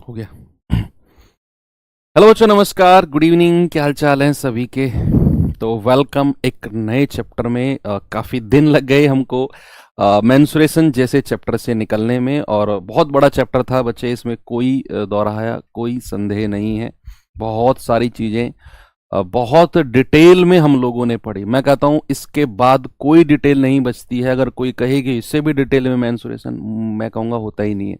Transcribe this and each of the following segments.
हो गया। हेलो बच्चों, नमस्कार, गुड इवनिंग। क्या हाल चाल है सभी के। तो वेलकम एक नए चैप्टर में। काफ़ी दिन लग गए हमको मेंसुरेशन जैसे चैप्टर से निकलने में, और बहुत बड़ा चैप्टर था बच्चे। इसमें कोई दोहराया कोई संदेह नहीं है। बहुत सारी चीज़ें बहुत डिटेल में हम लोगों ने पढ़ी। मैं कहता हूँ इसके बाद कोई डिटेल नहीं बचती है। अगर कोई कहे कि इससे भी डिटेल में मेंसुरेशन, मैं कहूँगा होता ही नहीं है।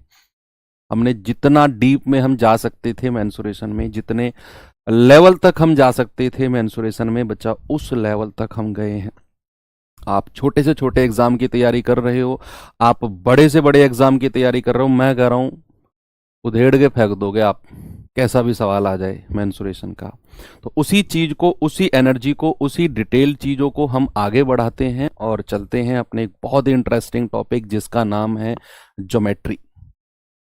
हमने जितना डीप में हम जा सकते थे मेंसुरेशन में, जितने लेवल तक हम जा सकते थे मेंसुरेशन में, बच्चा उस लेवल तक हम गए हैं। आप छोटे से छोटे एग्जाम की तैयारी कर रहे हो, आप बड़े से बड़े एग्जाम की तैयारी कर रहे हो, मैं कह रहा हूं उधेड़ के फेंक दोगे आप, कैसा भी सवाल आ जाए मेंसुरेशन का। तो उसी चीज को, उसी एनर्जी को, उसी डिटेल चीजों को हम आगे बढ़ाते हैं और चलते हैं अपने एक बहुत ही इंटरेस्टिंग टॉपिक जिसका नाम है ज्योमेट्री,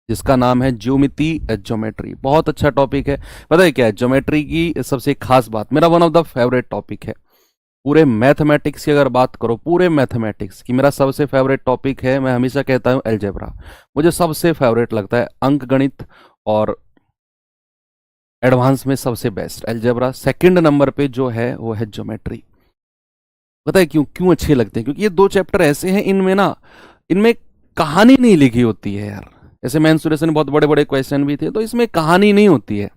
जिसका नाम है ज्योमिति। ज्योमेट्री बहुत अच्छा टॉपिक है। पता है क्या है ज्योमेट्री की सबसे खास बात, मेरा one of the favourite topic है पूरे मैथमेटिक्स की। अगर बात करो पूरे मैथमेटिक्स की, मेरा सबसे फेवरेट टॉपिक है। मैं हमेशा कहता हूं एलजेब्रा मुझे सबसे फेवरेट लगता है। अंक गणित और एडवांस में सबसे बेस्ट एलजेब्रा। सेकंड नंबर पे जो है वो है ज्योमेट्री। पता है क्यों क्यों अच्छे लगते हैं? क्योंकि ये दो चैप्टर ऐसे हैं, इनमें ना, इनमें कहानी नहीं लिखी होती है यार। जैसे मेंसुरेशन में बहुत बड़े बड़े क्वेश्चन भी थे, तो इसमें कहानी नहीं होती है।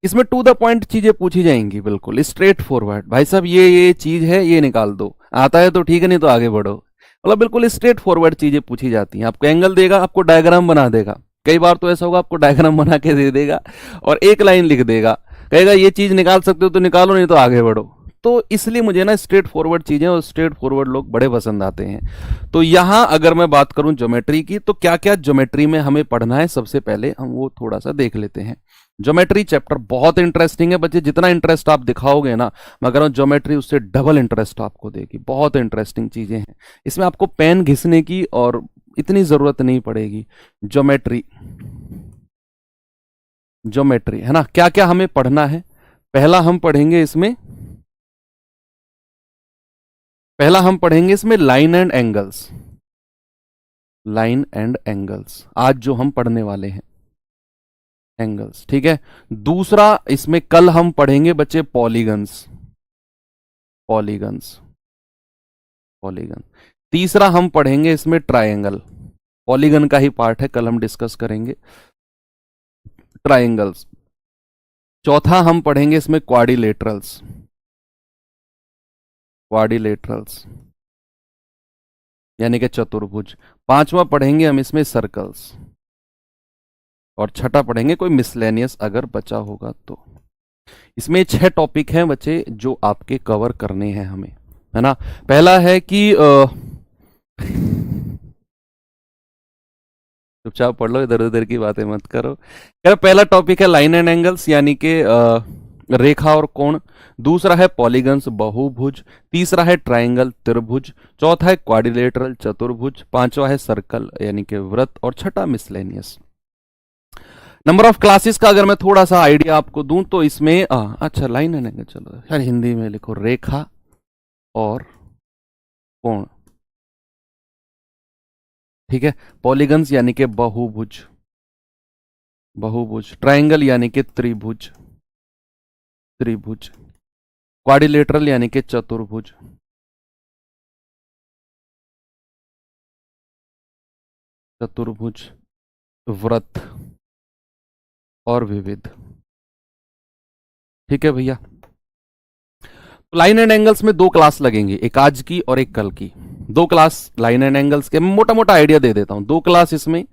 इसमें टू द पॉइंट चीजें पूछी जाएंगी, बिल्कुल स्ट्रेट फॉरवर्ड। भाई साहब ये चीज है, ये निकाल दो, आता है तो ठीक है, नहीं तो आगे बढ़ो। मतलब बिल्कुल स्ट्रेट फॉरवर्ड चीजें पूछी जाती हैं। आपको एंगल देगा, आपको डायग्राम बना देगा। कई बार तो ऐसा होगा आपको डायग्राम बना के दे देगा और एक लाइन लिख देगा, कहेगा ये चीज निकाल सकते हो तो निकालो, नहीं तो आगे बढ़ो। तो इसलिए मुझे ना स्ट्रेट फॉरवर्ड चीजें और स्ट्रेट फॉरवर्ड लोग बड़े पसंद आते हैं। तो यहां अगर मैं बात करूं ज्योमेट्री की, तो क्या क्या ज्योमेट्री में हमें पढ़ना है, सबसे पहले हम वो थोड़ा सा देख लेते हैं। ज्योमेट्री चैप्टर बहुत इंटरेस्टिंग है बच्चे। जितना इंटरेस्ट आप दिखाओगे ना, मैं कह रहा हूं ज्योमेट्री उससे डबल इंटरेस्ट आपको देगी। बहुत इंटरेस्टिंग चीजें हैं इसमें, आपको पेन घिसने की और इतनी जरूरत नहीं पड़ेगी। ज्योमेट्री, ज्योमेट्री है ना, क्या क्या हमें पढ़ना है। पहला हम पढ़ेंगे इसमें, पहला हम पढ़ेंगे इसमें line and angles. Line and angles आज जो हम पढ़ने वाले हैं, एंगल्स, ठीक है। दूसरा इसमें कल हम पढ़ेंगे बच्चे पॉलीगन्स, पॉलीगन्स, पॉलीगन। तीसरा हम पढ़ेंगे इसमें ट्रायंगल, पॉलीगन का ही पार्ट है, कल हम डिस्कस करेंगे ट्रायंगल्स। चौथा हम पढ़ेंगे इसमें क्वाड्रिलेटरल्स, क्वाड्रिलेटरल्स यानी कि चतुर्भुज। पांचवा पढ़ेंगे हम इसमें सर्कल्स, और छठा पढ़ेंगे कोई मिसलेनियस अगर बचा होगा तो। इसमें 6 टॉपिक हैं बच्चे जो आपके कवर करने हैं हमें, है ना। पहला है कि चुपचाप पढ़ लो, इधर उधर की बातें मत करो। यार पहला टॉपिक है लाइन एंड एंगल्स यानी कि रेखा और कोण। दूसरा है पॉलीगन्स बहुभुज। तीसरा है ट्रायंगल त्रिभुज। चौथा है क्वाड्रिलेटरल चतुर्भुज। पांचवा है सर्कल यानी कि वृत्त। और छठा मिसलेनियस। नंबर ऑफ क्लासेस का अगर मैं थोड़ा सा आइडिया आपको दूं तो इसमें अच्छा लाइन एंड एंगल, चलो यार हिंदी में लिखो, रेखा और कोण, ठीक है। पॉलीगन्स यानी कि बहुभुज, बहुभुज। ट्रायंगल यानी कि त्रिभुज, त्रिभुज। क्वाड्रिलेटरल यानी कि चतुर्भुज, चतुर्भुज। वृत्त और विविध, ठीक है भैया। लाइन एंड एंगल्स में 2 क्लास लगेंगी, एक आज की और एक कल की। 2 क्लास लाइन एंड एंगल्स के, मोटा मोटा आइडिया दे देता हूं। 2 क्लास इसमें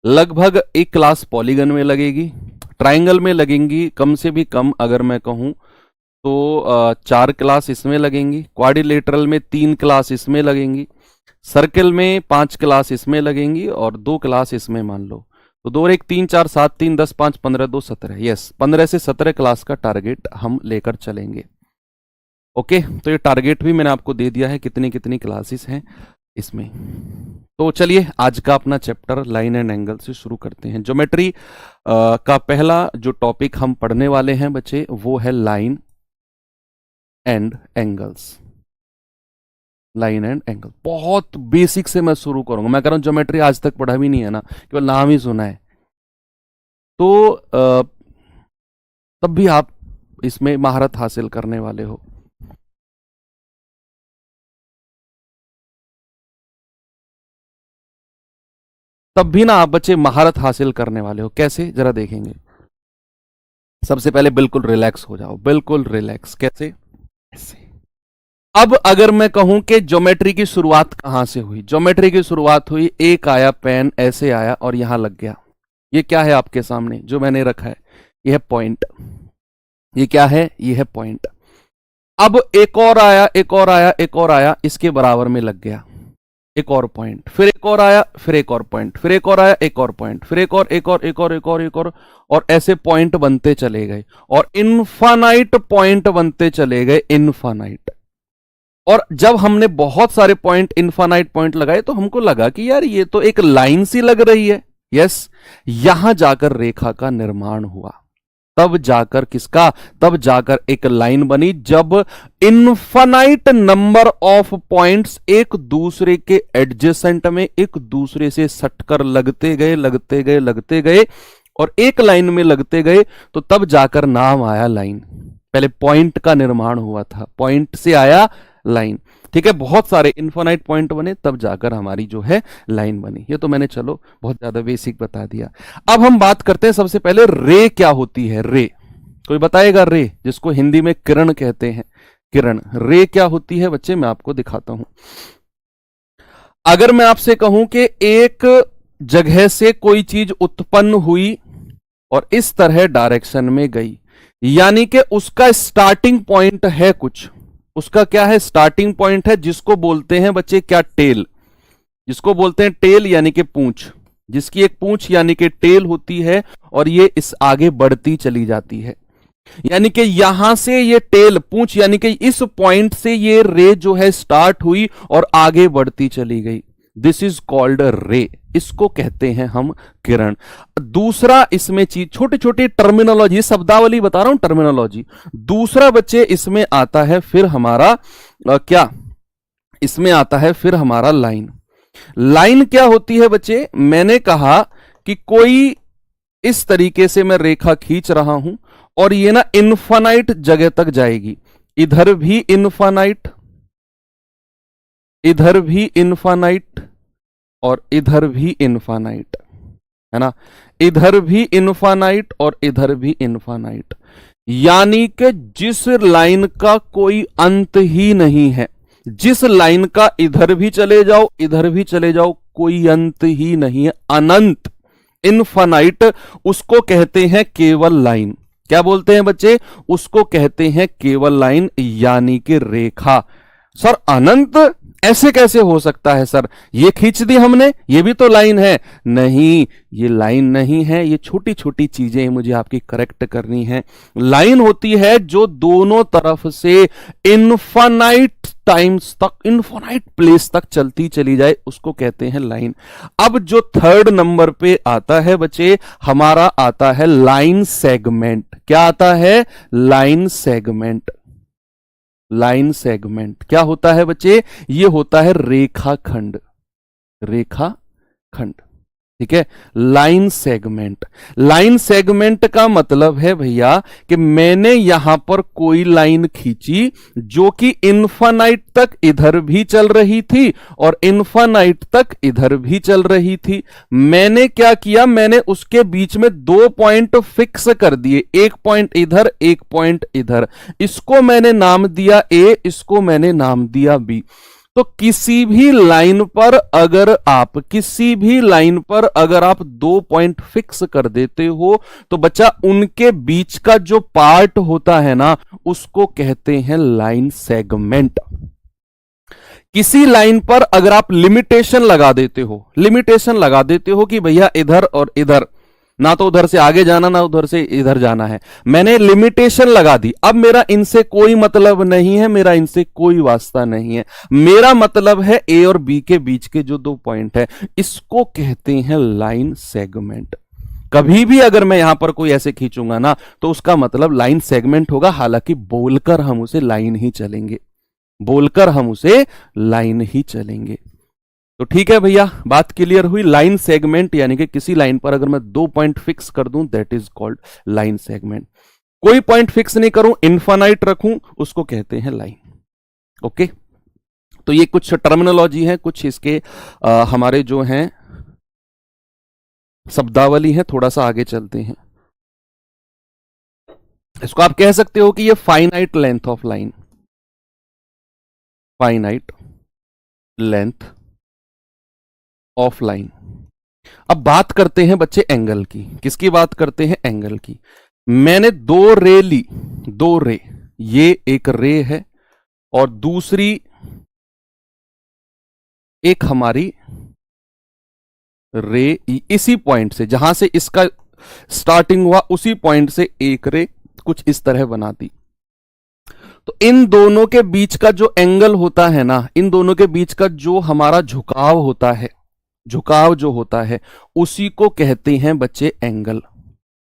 लगभग, एक क्लास पॉलीगन में लगेगी, ट्राइंगल में लगेंगी कम से भी कम अगर मैं कहूं तो 4 क्लास इसमें लगेंगी। क्वाड्रिलेटरल में 3 क्लास इसमें लगेंगी। सर्किल में 5 क्लास इसमें लगेंगी और 2 क्लास इसमें मान लो। तो 2 और 1 3 4 7 3 10 5 15 2 17, यस 15 से 17 क्लास का टारगेट हम लेकर चलेंगे। ओके, तो ये टारगेट भी मैंने आपको दे दिया है कितनी कितनी क्लासेस हैं इसमें। तो चलिए आज का अपना चैप्टर लाइन एंड एंगल से शुरू करते हैं। ज्योमेट्री का पहला जो टॉपिक हम पढ़ने वाले हैं बच्चे, वो है line and angles. Line and angle बहुत बेसिक से मैं शुरू करूंगा। मैं कह रहा हूं ज्योमेट्री आज तक पढ़ा भी नहीं है ना, केवल नाम ही सुना है। तो तब भी आप इसमें महारत हासिल करने वाले हो। तब भी ना आप बच्चे महारत हासिल करने वाले हो। कैसे, जरा देखेंगे। सबसे पहले बिल्कुल रिलैक्स हो जाओ, बिल्कुल रिलैक्स। कैसे? ऐसे। अब अगर मैं कहूं कि ज्योमेट्री की शुरुआत कहां से हुई, ज्योमेट्री की शुरुआत हुई, एक आया पेन, ऐसे आया और यहां लग गया। ये क्या है आपके सामने जो मैंने रखा है? ये है पॉइंट। ये क्या है? ये है पॉइंट। अब एक और आया, एक और आया, एक और आया, इसके बराबर में लग गया, एक और पॉइंट, फिर एक और आया, फिर एक और पॉइंट, फिर एक और आया, एक और पॉइंट, फिर एक और, एक और, एक और, एक और, एक और ऐसे पॉइंट बनते चले गए और इनफाइनाइट पॉइंट बनते चले गए, इनफाइनाइट। और जब हमने बहुत सारे पॉइंट, इनफाइनाइट पॉइंट लगाए, तो हमको लगा कि यार ये तो एक लाइन सी लग रही है। यस, यहां जाकर रेखा का निर्माण हुआ। तब जाकर किसका? तब जाकर एक लाइन बनी, जब इनफाइनाइट नंबर ऑफ पॉइंट्स एक दूसरे के एडजेसेंट में एक दूसरे से सटकर लगते गए, लगते गए, लगते गए और एक लाइन में लगते गए, तो तब जाकर नाम आया लाइन। पहले पॉइंट का निर्माण हुआ था, पॉइंट से आया लाइन। ठीक है, बहुत सारे इनफाइनाइट पॉइंट बने, तब जाकर हमारी जो है लाइन बनी। ये तो मैंने चलो बहुत ज्यादा बेसिक बता दिया। अब हम बात करते हैं सबसे पहले रे क्या होती है। रे, कोई बताएगा? रे, जिसको हिंदी में किरण कहते हैं, किरण। रे क्या होती है बच्चे? मैं आपको दिखाता हूं। अगर मैं आपसे कहूं कि एक जगह से कोई चीज उत्पन्न हुई और इस तरह डायरेक्शन में गई, यानी कि उसका स्टार्टिंग पॉइंट है कुछ, उसका क्या है? स्टार्टिंग पॉइंट है, जिसको बोलते हैं बच्चे क्या? टेल। जिसको बोलते हैं टेल, यानी कि पूंछ। जिसकी एक पूंछ यानी कि टेल होती है और ये इस आगे बढ़ती चली जाती है। यानी कि यहां से ये टेल, पूंछ, यानी कि इस पॉइंट से ये रे जो है स्टार्ट हुई और आगे बढ़ती चली गई। दिस इज कॉल्ड रे। इसको कहते हैं हम किरण। दूसरा इसमें चीज, छोटी छोटी टर्मिनोलॉजी, शब्दावली बता रहा हूं, टर्मिनोलॉजी। दूसरा बच्चे इसमें आता है फिर हमारा क्या? इसमें आता है फिर हमारा लाइन। लाइन क्या होती है बच्चे? मैंने कहा कि कोई इस तरीके से मैं रेखा खींच रहा हूं और ये ना इनफाइनाइट जगह तक जाएगी। इधर भी इनफाइनाइट, इधर भी इनफाइनाइट और इधर भी इनफाइनाइट, है ना? इधर भी इनफाइनाइट और इधर भी इनफाइनाइट, यानी कि जिस लाइन का कोई अंत ही नहीं है, जिस लाइन का इधर भी चले जाओ, इधर भी चले जाओ, कोई अंत ही नहीं है, अनंत, इनफाइनाइट, उसको कहते हैं केवल लाइन। क्या बोलते हैं बच्चे? उसको कहते हैं केवल लाइन, यानी कि रेखा। सर अनंत ऐसे कैसे हो सकता है सर? ये खींच दी हमने, ये भी तो लाइन है। नहीं, ये लाइन नहीं है, ये छोटी छोटी चीजें मुझे आपकी करेक्ट करनी है। लाइन होती है जो दोनों तरफ से इनफाइनाइट टाइम्स तक, इनफाइनाइट प्लेस तक चलती चली जाए, उसको कहते हैं लाइन। अब जो थर्ड नंबर पे आता है बच्चे, हमारा आता है लाइन सेगमेंट। क्या आता है? Line segment. लाइन सेगमेंट क्या होता है बच्चे? ये होता है रेखाखंड, रेखाखंड। ठीक है, लाइन सेगमेंट। लाइन सेगमेंट का मतलब है भैया कि मैंने यहां पर कोई लाइन खींची जो कि इनफाइनाइट तक इधर भी चल रही थी और इनफाइनाइट तक इधर भी चल रही थी। मैंने क्या किया? मैंने उसके बीच में दो पॉइंट फिक्स कर दिए, एक पॉइंट इधर, एक पॉइंट इधर। इसको मैंने नाम दिया ए, इसको मैंने नाम दिया बी। तो किसी भी लाइन पर अगर आप, किसी भी लाइन पर अगर आप दो पॉइंट फिक्स कर देते हो, तो बच्चा उनके बीच का जो पार्ट होता है ना, उसको कहते हैं लाइन सेगमेंट। किसी लाइन पर अगर आप लिमिटेशन लगा देते हो, लिमिटेशन लगा देते हो कि भैया इधर और इधर, ना तो उधर से आगे जाना, ना उधर से इधर जाना है, मैंने लिमिटेशन लगा दी। अब मेरा इनसे कोई मतलब नहीं है, मेरा इनसे कोई वास्ता नहीं है, मेरा मतलब है ए और बी के बीच के जो दो पॉइंट है, इसको कहते हैं लाइन सेगमेंट। कभी भी अगर मैं यहां पर कोई ऐसे खींचूंगा ना, तो उसका मतलब लाइन सेगमेंट होगा। हालांकि बोलकर हम उसे लाइन ही चलेंगे, बोलकर हम उसे लाइन ही चलेंगे। तो ठीक है भैया, बात क्लियर हुई। लाइन सेगमेंट यानी कि किसी लाइन पर अगर मैं 2 पॉइंट फिक्स कर दूं, that is called line segment. कोई पॉइंट फिक्स नहीं करूं, इनफाइनाइट रखूं, उसको कहते हैं लाइन। ओके, तो ये कुछ टर्मिनोलॉजी है, कुछ इसके हमारे जो हैं शब्दावली है। थोड़ा सा आगे चलते हैं। इसको आप कह सकते हो कि ये finite length of line, finite length of line. अब बात करते हैं बच्चे एंगल की। किसकी बात करते हैं? एंगल की। मैंने दो रे ली, दो रे, ये एक रे है और दूसरी एक हमारी रे इसी पॉइंट से, जहां से इसका स्टार्टिंग हुआ उसी पॉइंट से एक रे कुछ इस तरह बना दी। तो इन दोनों के बीच का जो एंगल होता है ना, इन दोनों के बीच का जो हमारा झुकाव होता है, झुकाव जो होता है, उसी को कहते हैं बच्चे एंगल।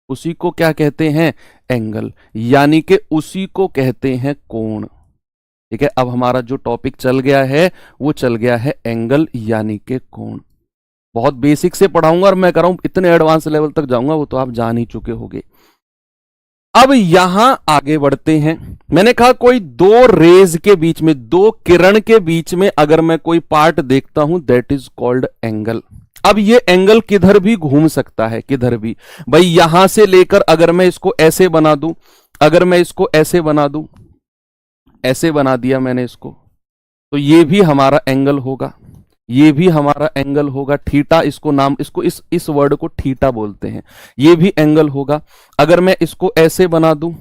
उसी को क्या कहते हैं? एंगल, यानी कि उसी को कहते हैं कोण। ठीक है, अब हमारा जो टॉपिक चल गया है वो चल गया है एंगल यानी कि कोण। बहुत बेसिक से पढ़ाऊंगा और मैं कर रहा हूं इतने एडवांस लेवल तक जाऊंगा, वो तो आप जान ही चुके होंगे। अब यहां आगे बढ़ते हैं। मैंने कहा कोई दो रेज के बीच में, दो किरण के बीच में अगर मैं कोई पार्ट देखता हूं, दैट इज कॉल्ड एंगल। अब ये एंगल किधर भी घूम सकता है, किधर भी। भाई यहां से लेकर अगर मैं इसको ऐसे बना दूं, अगर मैं इसको ऐसे बना दूं, ऐसे बना दिया मैंने इसको, तो ये भी हमारा एंगल होगा, ये भी हमारा एंगल होगा। थीटा इसको नाम, इसको इस वर्ड को थीटा बोलते हैं। ये भी एंगल होगा। अगर मैं इसको ऐसे बना दूं,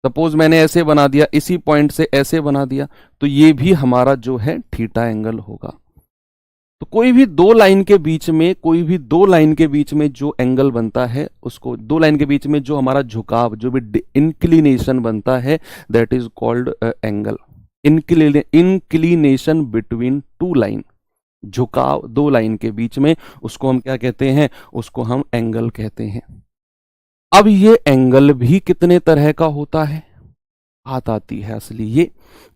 सपोज मैंने ऐसे बना दिया, इसी पॉइंट से ऐसे बना दिया, तो ये भी हमारा जो है थीटा एंगल होगा। तो कोई भी दो लाइन के बीच में, कोई भी दो लाइन के बीच में जो एंगल बनता है, उसको दो लाइन के बीच में जो हमारा झुकाव, जो भी इंक्लिनेशन बनता है, that is called angle. Inclination between two line, झुकाव दो लाइन के बीच में, उसको हम क्या कहते हैं? उसको हम एंगल कहते हैं। अब ये एंगल भी कितने तरह का होता है? बात आती है असली ये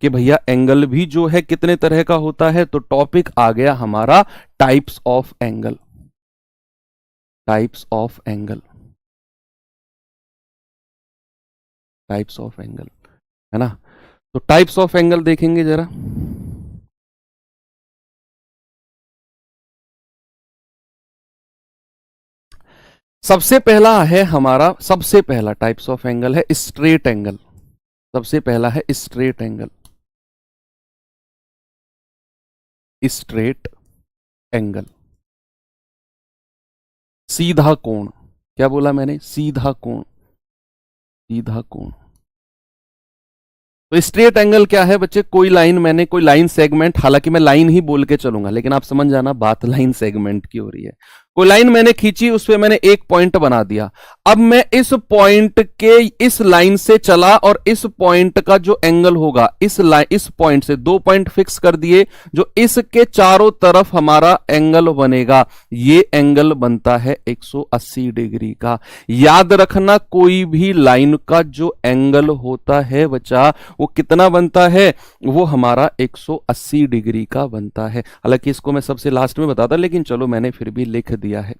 कि भैया एंगल भी जो है कितने तरह का होता है। तो टॉपिक आ गया हमारा types of angle. Types of angle, types of angle, है ना। तो टाइप्स ऑफ एंगल देखेंगे जरा। सबसे पहला है हमारा, सबसे पहला टाइप्स ऑफ एंगल है स्ट्रेट एंगल। सबसे पहला है स्ट्रेट एंगल। स्ट्रेट एंगल, सीधा कोण। क्या बोला मैंने? सीधा कोण, सीधा कोण। तो स्ट्रेट एंगल क्या है बच्चे? कोई लाइन, मैंने कोई लाइन सेगमेंट, हालांकि मैं लाइन ही बोल के चलूंगा, लेकिन आप समझ जाना बात लाइन सेगमेंट की हो रही है। कोई लाइन मैंने खींची, उस पर मैंने एक पॉइंट बना दिया। अब मैं इस पॉइंट के, इस लाइन से चला और इस पॉइंट का जो एंगल होगा, इस पॉइंट से दो पॉइंट फिक्स कर दिए, जो इसके चारों तरफ हमारा एंगल बनेगा, ये एंगल बनता है 180 डिग्री का। याद रखना, कोई भी लाइन का जो एंगल होता है बच्चा, वो कितना बनता है? वो हमारा 180 डिग्री का बनता है। हालांकि इसको मैं सबसे लास्ट में बताता, लेकिन चलो मैंने फिर भी लिख दिया है।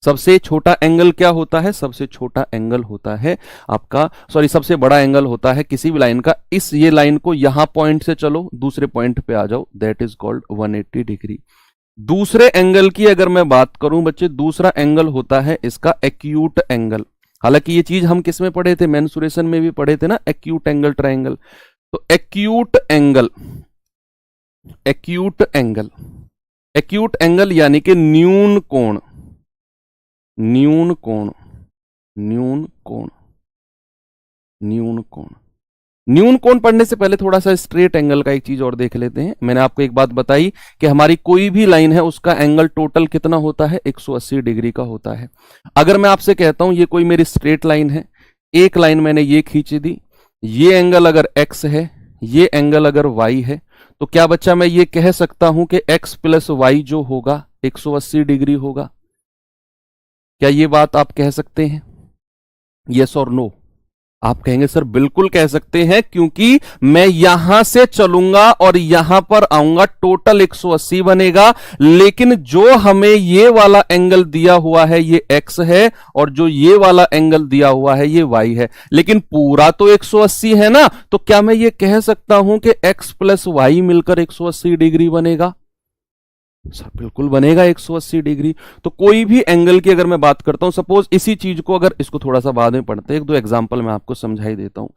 सबसे छोटा एंगल क्या होता है? सबसे छोटा एंगल होता है आपका, सॉरी, सबसे बड़ा एंगल होता है किसी भी लाइन का, इस ये लाइन को यहां पॉइंट से चलो, दूसरे पॉइंट पे आ जाओ, दैट इज कॉल्ड 180 डिग्री। दूसरे एंगल की अगर मैं बात करूं बच्चे, दूसरा एंगल होता है इसका एक्यूट एंगल। हालांकि ये चीज हम किस में पढ़े थे? मेंसुरेशन में भी पढ़े थे ना, एक्यूट एंगल, ट्रायंगल। तो acute angle, acute angle, acute angle यानी कि न्यून कोण, न्यून कोण, न्यून कोण, न्यून कोण। न्यून कोण पढ़ने से पहले थोड़ा सा स्ट्रेट एंगल का एक चीज और देख लेते हैं। मैंने आपको एक बात बताई कि हमारी कोई भी लाइन है, उसका एंगल टोटल कितना होता है? 180 डिग्री का होता है। अगर मैं आपसे कहता हूं ये कोई मेरी स्ट्रेट लाइन है, एक लाइन मैंने ये खींची दी, ये एंगल अगर x है, ये एंगल अगर y है, तो क्या बच्चा मैं ये कह सकता हूं कि x प्लस वाई जो होगा 180 डिग्री होगा? क्या ये बात आप कह सकते हैं? यस और नो? आप कहेंगे सर बिल्कुल कह सकते हैं, क्योंकि मैं यहां से चलूंगा और यहां पर आऊंगा, टोटल 180 बनेगा। लेकिन जो हमें ये वाला एंगल दिया हुआ है ये x है, और जो ये वाला एंगल दिया हुआ है ये y है, लेकिन पूरा तो 180 है ना। तो क्या मैं ये कह सकता हूं कि x प्लस वाई मिलकर 180 डिग्री बनेगा? सर बिल्कुल बनेगा 180 डिग्री। तो कोई भी एंगल की अगर मैं बात करता हूं, सपोज इसी चीज को, अगर इसको थोड़ा सा बाद में पढ़ते हैं, एक दो एग्जांपल मैं आपको समझाई देता हूं।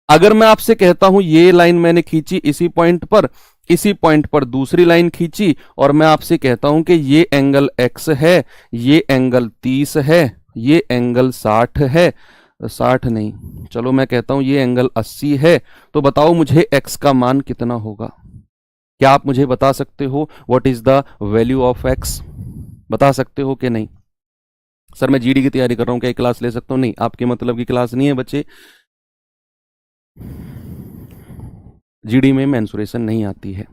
अगर मैं आपसे कहता हूं ये लाइन मैंने खींची इसी पॉइंट पर, इसी पॉइंट पर दूसरी लाइन खींची, और मैं आपसे कहता हूं कि ये एंगल x है, ये एंगल 30 है, ये एंगल 60 है, 60 नहीं, चलो मैं कहता हूं ये एंगल 80 है, तो बताओ मुझे x का मान कितना होगा? क्या आप मुझे बता सकते हो what is the value of x? बता सकते हो कि नहीं? सर मैं जीडी की तैयारी कर रहा हूं, क्या क्लास ले सकता हूं? नहीं, आपके मतलब की क्लास नहीं है बच्चे, जीडी में मेंसुरेशन नहीं आती है।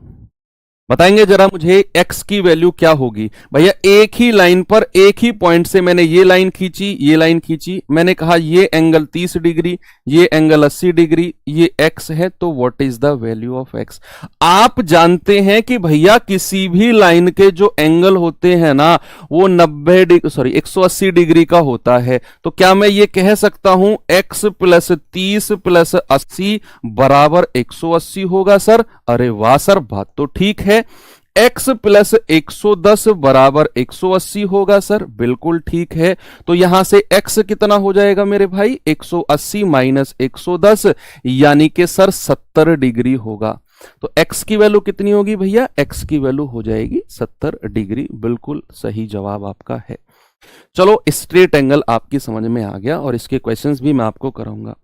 बताएंगे जरा मुझे x की वैल्यू क्या होगी? भैया एक ही लाइन पर, एक ही पॉइंट से मैंने ये लाइन खींची, ये लाइन खींची, मैंने कहा ये एंगल 30 डिग्री, ये एंगल 80 डिग्री, ये x है, तो what is the value of x? आप जानते हैं कि भैया किसी भी लाइन के जो एंगल होते हैं ना वो 180 डिग्री का होता है। तो क्या मैं ये कह सकता हूं x प्लस 30 प्लस 80 बराबर 180 होगा सर? अरे वाह सर, बात तो ठीक है। x प्लस 110 बराबर 180 होगा सर, बिल्कुल ठीक है। तो यहां से x कितना हो जाएगा मेरे भाई? 180 माइनस 110, यानी कि सर 70 डिग्री होगा। तो x की वैल्यू कितनी होगी भैया? x की वैल्यू हो जाएगी 70 डिग्री। बिल्कुल सही जवाब आपका है। चलो स्ट्रेट एंगल आपकी समझ में आ गया, और इसके क्वेश्चंस भी मैं आपको कराऊंगा।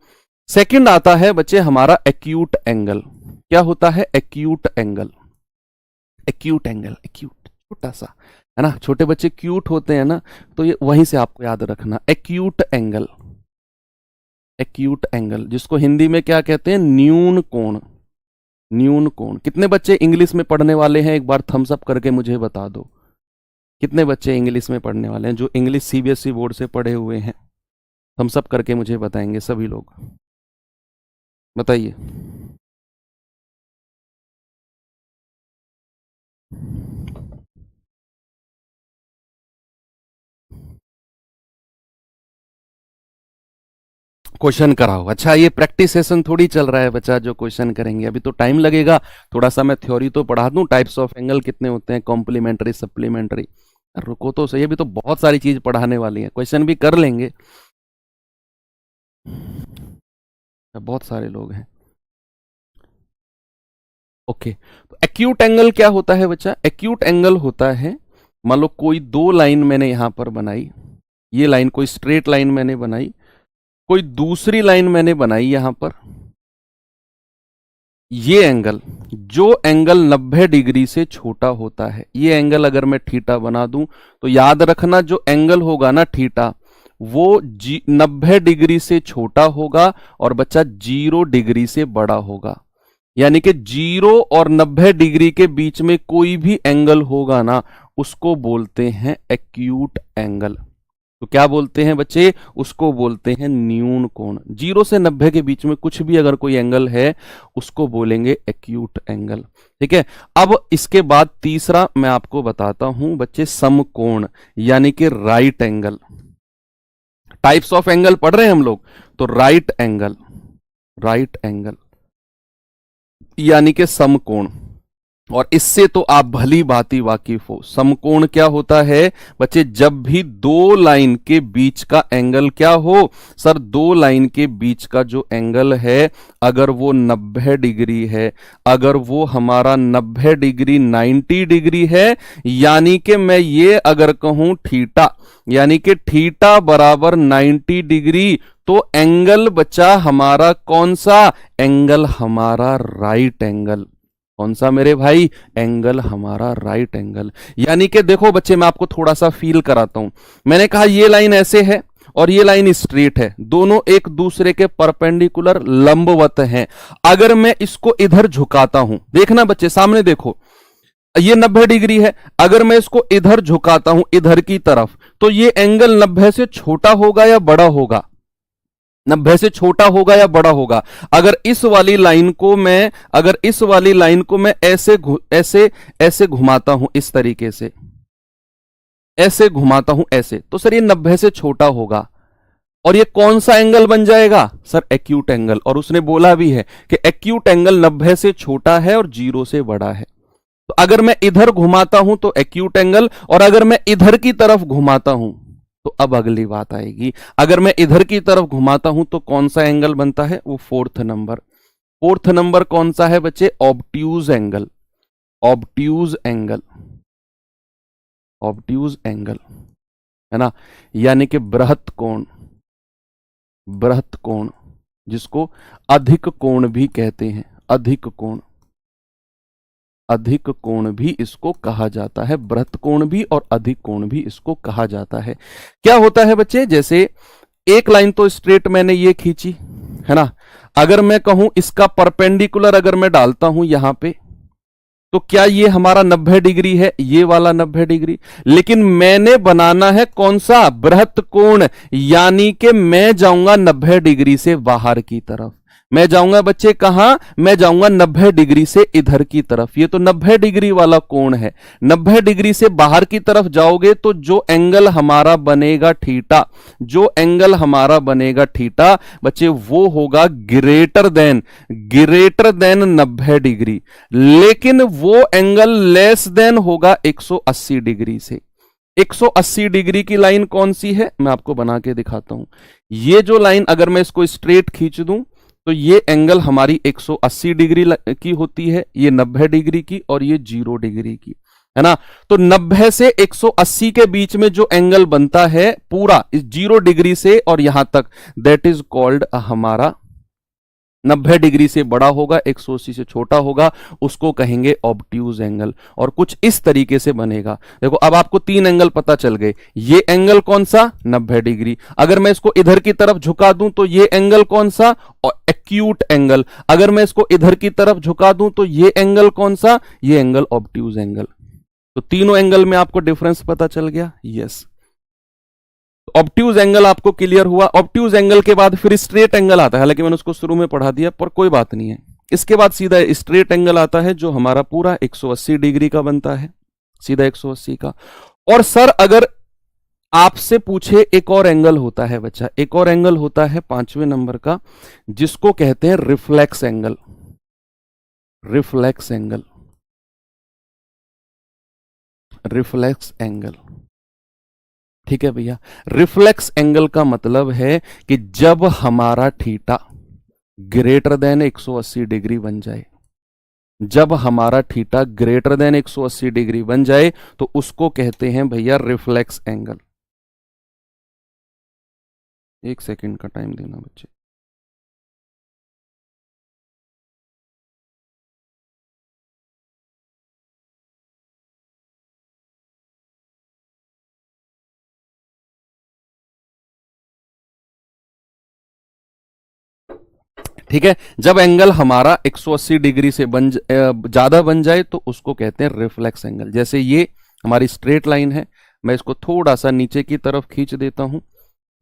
सेकंड आता है बच्चे हमारा एक्यूट एंगल। क्या होता है acute angle? Acute angle, acute छोटा सा है ना, छोटे बच्चे क्यूट होते हैं ना, तो ये वहीं से आपको याद रखना। एक्यूट एंगल, एक्यूट एंगल जिसको हिंदी में क्या कहते हैं? न्यून कोण। न्यून कोण। कितने बच्चे इंग्लिश में पढ़ने वाले हैं? एक बार थम्स अप करके मुझे बता दो, कितने बच्चे इंग्लिश में पढ़ने वाले हैं? जो इंग्लिश सीबीएसई बोर्ड से पढ़े हुए हैं, थम्स अप करके मुझे बताएंगे सभी लोग, बताइए। क्वेश्चन कराओ। अच्छा, ये प्रैक्टिस सेशन थोड़ी चल रहा है बच्चा जो क्वेश्चन करेंगे, अभी तो टाइम लगेगा थोड़ा सा। मैं थ्योरी तो पढ़ा दूं, टाइप्स ऑफ एंगल कितने होते हैं, कॉम्प्लीमेंट्री, सप्लीमेंट्री। रुको तो सही, अभी तो बहुत सारी चीज पढ़ाने वाली है, क्वेश्चन भी कर लेंगे। बहुत सारे लोग हैं। ओके, तो एक्यूट एंगल क्या होता है बच्चा? एक्यूट एंगल होता है, मान लो कोई दो लाइन मैंने यहां पर बनाई, ये लाइन कोई स्ट्रेट लाइन मैंने बनाई, कोई दूसरी लाइन मैंने बनाई यहां पर, ये एंगल, जो एंगल 90 डिग्री से छोटा होता है, ये एंगल अगर मैं थीटा बना दूं, तो याद रखना जो एंगल होगा ना थीटा, वो 90 डिग्री से छोटा होगा और बच्चा 0 डिग्री से बड़ा होगा। यानी कि 0 और 90 डिग्री के बीच में कोई भी एंगल होगा ना, उसको बोलते हैं एक्यूट एंगल। तो क्या बोलते हैं बच्चे? उसको बोलते हैं न्यून कोण। 0 से 90 के बीच में कुछ भी अगर कोई एंगल है, उसको बोलेंगे एक्यूट एंगल। ठीक है। अब इसके बाद तीसरा मैं आपको बताता हूं बच्चे, समकोण, यानी कि right angle. Types of angle पढ़ रहे हैं हम लोग, तो राइट एंगल, राइट एंगल यानी कि समकोण। और इससे तो आप भली भांति वाकिफ हो। समकोण क्या होता है बच्चे? जब भी दो लाइन के बीच का एंगल क्या हो सर? दो लाइन के बीच का जो एंगल है, अगर वो 90 डिग्री है, अगर वो हमारा 90 डिग्री 90 डिग्री है, यानी कि मैं ये अगर कहूं थीटा, यानी कि थीटा बराबर 90 डिग्री, तो एंगल बच्चा हमारा कौन सा? एंगल हमारा राइट एंगल। कौन सा मेरे भाई? एंगल हमारा राइट एंगल। यानी कि देखो बच्चे, मैं आपको थोड़ा सा फील कराता हूं। मैंने कहा ये लाइन ऐसे है और ये लाइन स्ट्रेट है, दोनों एक दूसरे के परपेंडिकुलर लंबवत हैं। अगर मैं इसको इधर झुकाता हूं, देखना बच्चे सामने देखो, ये 90 डिग्री है, अगर मैं इसको इधर झुकाता हूं इधर की तरफ, तो ये एंगल 90 से छोटा होगा या बड़ा होगा? 90 से छोटा होगा या बड़ा होगा? अगर इस वाली लाइन को मैं ऐसे ऐसे घुमाता हूं, इस तरीके से ऐसे घुमाता हूं ऐसे, तो सर ये 90 से छोटा होगा। और ये कौन सा एंगल बन जाएगा? Sir acute angle. और उसने बोला भी है कि एक्यूट एंगल 90 से छोटा है और 0 से बड़ा है। तो अगर मैं इधर घुमाता हूं तो एक्यूट एंगल, और अगर मैं इधर की तरफ घुमाता हूं तो अब अगली बात आएगी, अगर मैं इधर की तरफ घुमाता हूं तो कौन सा एंगल बनता है? वो फोर्थ नंबर। फोर्थ नंबर कौन सा है बच्चे? Obtuse angle. Obtuse angle, obtuse angle, है ना, यानी कि बृहत कोण। बृहत कोण, जिसको अधिक कोण भी कहते हैं, अधिक कोण, अधिक कोण भी इसको कहा जाता है, बृहत कोण भी और अधिक कोण भी इसको कहा जाता है। क्या होता है बच्चे, जैसे एक लाइन तो स्ट्रेट मैंने ये खींची, है ना, अगर मैं कहूं इसका परपेंडिकुलर अगर मैं डालता हूं यहां पे, तो क्या ये हमारा 90 डिग्री है? ये वाला 90 डिग्री। लेकिन मैंने बनाना है कौन सा? बृहत कोण, यानी कि मैं जाऊंगा 90 डिग्री से बाहर की तरफ। मैं जाऊंगा बच्चे कहां? मैं जाऊंगा 90 डिग्री से इधर की तरफ। ये तो 90 डिग्री वाला कोण है। 90 डिग्री से बाहर की तरफ जाओगे तो जो एंगल हमारा बनेगा थीटा, जो एंगल हमारा बनेगा थीटा बच्चे, वो होगा ग्रेटर देन 90 डिग्री। लेकिन वो एंगल लेस देन होगा 180 डिग्री से। 180 डिग्री की लाइन कौन सी है? मैं आपको बना के दिखाता हूं। ये जो लाइन अगर मैं इसको स्ट्रेट खींच दूं तो ये एंगल हमारी 180 डिग्री की होती है, ये 90 डिग्री की और ये 0 डिग्री की, है ना। तो 90 से 180 के बीच में जो एंगल बनता है पूरा इस 0 डिग्री से और यहां तक, दैट इज कॉल्ड हमारा 90 डिग्री से बड़ा होगा, 180 से छोटा होगा, उसको कहेंगे ऑब्ट्यूज एंगल। और कुछ इस तरीके से बनेगा। देखो अब आपको 3 एंगल पता चल गए। ये एंगल कौन सा? 90 डिग्री। अगर मैं इसको इधर की तरफ झुका दूं तो ये एंगल कौन सा? और एक्यूट एंगल। अगर मैं इसको इधर की तरफ झुका दूं तो ये एंगल कौन सा? ये एंगल ऑब्ट्यूज एंगल। तो तीनों एंगल में आपको डिफरेंस पता चल गया? यस। ऑब्ट्यूज एंगल आपको क्लियर हुआ। ऑब्ट्यूज एंगल के बाद फिर स्ट्रेट एंगल आता है, हालांकि मैंने उसको शुरू में पढ़ा दिया पर कोई बात नहीं है। इसके बाद सीधा स्ट्रेट एंगल आता है जो हमारा पूरा 180 डिग्री का बनता है, सीधा 180 का। और सर अगर आपसे पूछे, एक और एंगल होता है बच्चा, एक और एंगल होता है 5वें नंबर का, जिसको कहते हैं reflex angle. Reflex angle, reflex angle, ठीक है भैया। रिफ्लेक्स एंगल का मतलब है कि जब हमारा थीटा ग्रेटर देन 180 डिग्री बन जाए, जब हमारा थीटा ग्रेटर देन 180 डिग्री बन जाए तो उसको कहते हैं भैया रिफ्लेक्स एंगल। 1 सेकंड का टाइम देना बच्चे। ठीक है, जब एंगल हमारा 180 डिग्री से ज्यादा बन जाए तो उसको कहते हैं रिफ्लेक्स एंगल। जैसे ये हमारी स्ट्रेट लाइन है, मैं इसको थोड़ा सा नीचे की तरफ खींच देता हूं।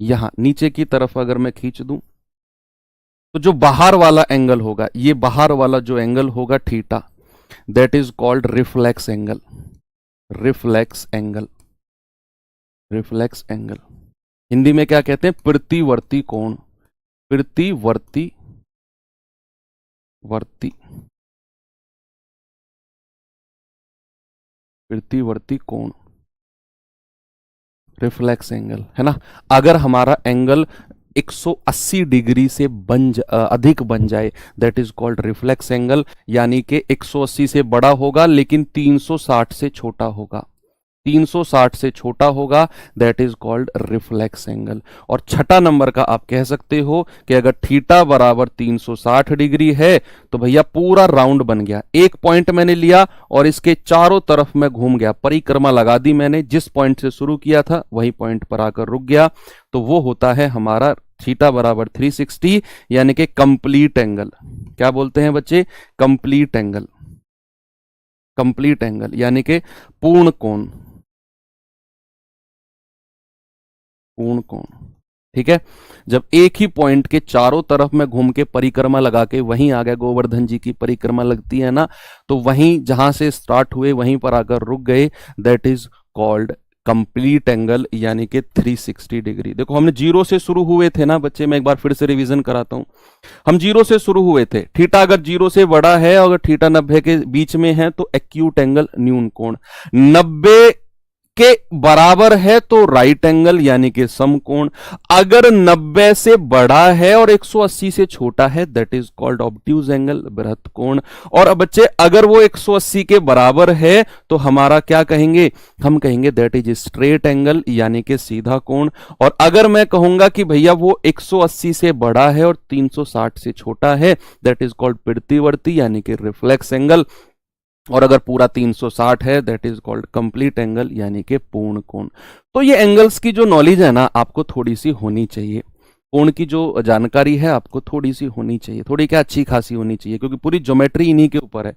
यहां नीचे की तरफ अगर मैं खींच दूं तो जो बाहर वाला एंगल होगा, ये बाहर वाला जो एंगल होगा theta, that is called reflex angle. Reflex angle, reflex angle Hindi में क्या कहते हैं? प्रतिवर्ती कोण। प्रतिवर्ती, वर्ती, प्रतिवर्ती कोण, रिफ्लेक्स एंगल, है ना। अगर हमारा एंगल 180 डिग्री से अधिक बन जाए, that is called reflex angle, यानी कि 180 से बड़ा होगा लेकिन 360 से छोटा होगा, 360 से छोटा होगा, that is called reflex angle. और छठा नंबर का आप कह सकते हो कि अगर थीटा बराबर 360 डिग्री है तो भैया पूरा राउंड बन गया। एक पॉइंट मैंने लिया और इसके चारों तरफ मैं घूम गया, परिक्रमा लगा दी मैंने, जिस पॉइंट से शुरू किया था वही पॉइंट पर आकर रुक गया, तो वो होता है हमारा थीटा बराबर 360, यानी कि कंप्लीट एंगल। क्या बोलते हैं बच्चे? Complete angle. कंप्लीट एंगल यानी कि पूर्ण कोण, पूर्ण कोण। ठीक है, जब एक ही पॉइंट के चारों तरफ मैं घूम के परिक्रमा लगा के वहीं आ गया, गोवर्धन जी की परिक्रमा लगती है ना, तो वहीं जहां से स्टार्ट हुए वहीं पर आकर रुक गए, that is called complete angle, यानी कि 360 डिग्री। देखो हमने जीरो से शुरू हुए थे ना बच्चे, मैं एक बार फिर से रिवीजन कराता हूं। हम जीरो से शुरू हुए थे, थीटा अगर जीरो से बड़ा है और अगर थीटा 90 के बीच में है तो एक्यूट एंगल न्यून कोण, 90 के बराबर है तो राइट एंगल यानी कि समकोण, अगर 90 से बड़ा है और 180 से छोटा है that is called obtuse angle, बृहत कोण। और अब बच्चे अगर वो 180 के बराबर है तो हमारा क्या कहेंगे, हम कहेंगे दैट इज स्ट्रेट एंगल यानी कि सीधा कोण। और अगर मैं कहूंगा कि भैया वो 180 से बड़ा है और 360 से छोटा है दैट इज कॉल्ड प्रतिवर्ती यानी कि रिफ्लेक्स एंगल। और अगर पूरा 360 है that is called complete angle यानी कि पूर्ण कोण। तो ये एंगल्स की जो नॉलेज है ना आपको थोड़ी सी होनी चाहिए, कोण की जो जानकारी है आपको थोड़ी सी होनी चाहिए, थोड़ी क्या अच्छी खासी होनी चाहिए, क्योंकि पूरी ज्योमेट्री इन्हीं के ऊपर है,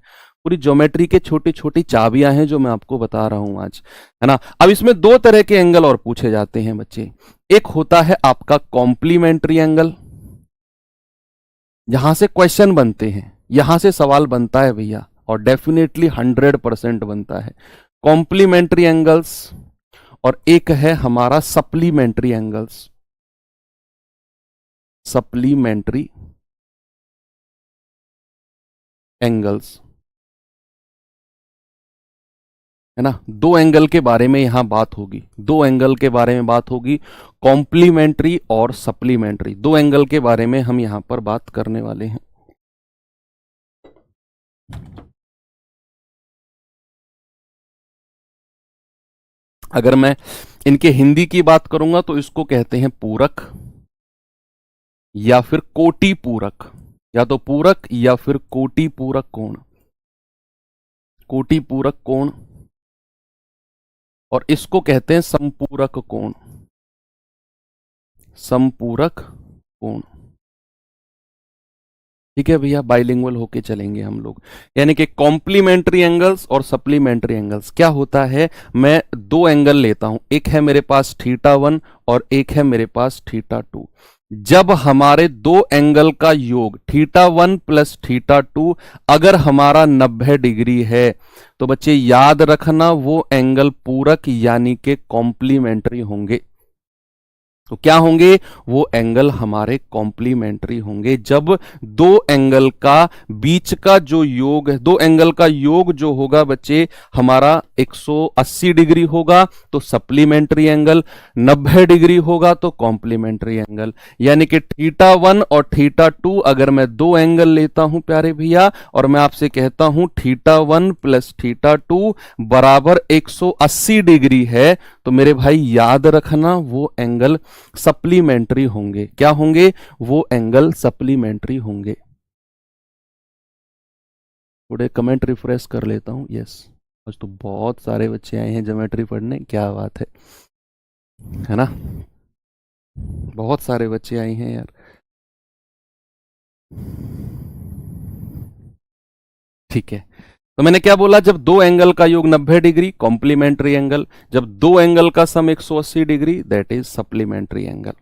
पूरी ज्योमेट्री के छोटी छोटी चाबियां हैं जो मैं आपको बता रहा हूं आज, है ना। अब इसमें दो तरह के एंगल और पूछे जाते हैं बच्चे, एक होता है आपका कॉम्प्लीमेंट्री एंगल, यहां से क्वेश्चन बनते हैं, यहां से सवाल बनता है भैया, और डेफिनेटली 100% बनता है कॉम्प्लीमेंट्री एंगल्स। और एक है हमारा सप्लीमेंट्री एंगल्स, सप्लीमेंट्री एंगल्स, है ना। दो एंगल के बारे में यहां बात होगी, दो एंगल के बारे में बात होगी, कॉम्प्लीमेंट्री और सप्लीमेंट्री, दो एंगल के बारे में हम यहां पर बात करने वाले हैं। अगर मैं इनके हिंदी की बात करूंगा तो इसको कहते हैं पूरक या फिर कोटि पूरक, या तो पूरक या फिर कोटि पूरक कोण, कोटि पूरक कोण। और इसको कहते हैं संपूरक कोण, संपूरक कोण। ठीक है भैया, बाइलिंगुअल होके चलेंगे हम लोग, यानी कि कॉम्प्लीमेंट्री एंगल्स और सप्लीमेंट्री एंगल्स। क्या होता है, मैं दो एंगल लेता हूं, एक है मेरे पास θ1 और एक है मेरे पास θ2। जब हमारे दो एंगल का योग θ1 प्लस θ2 अगर हमारा 90 डिग्री है तो बच्चे याद रखना वो एंगल पूरक यानी कि कॉम्प्लीमेंट्री होंगे। तो क्या होंगे, वो एंगल हमारे कॉम्प्लीमेंट्री होंगे। जब दो एंगल का बीच का जो योग है, दो एंगल का योग जो होगा बच्चे हमारा 180 डिग्री होगा तो सप्लीमेंट्री एंगल, 90 डिग्री होगा तो कॉम्प्लीमेंट्री एंगल। यानी कि θ1 और θ2 अगर मैं दो एंगल लेता हूं प्यारे भैया, और मैं आपसे कहता हूं θ1 प्लस θ2 बराबर 180 डिग्री है, तो मेरे भाई याद रखना वो एंगल सप्लीमेंट्री होंगे। क्या होंगे, वो एंगल सप्लीमेंट्री होंगे। थोड़े कमेंट रिफ्रेश कर लेता हूं। यस, आज तो बहुत सारे बच्चे आए हैं ज्योमेट्री पढ़ने, क्या बात है ना, बहुत सारे बच्चे आए हैं यार। ठीक है, तो मैंने क्या बोला, जब दो एंगल का योग 90 डिग्री कॉम्प्लीमेंट्री एंगल, जब दो एंगल का सम 180 degree that is supplementary angle.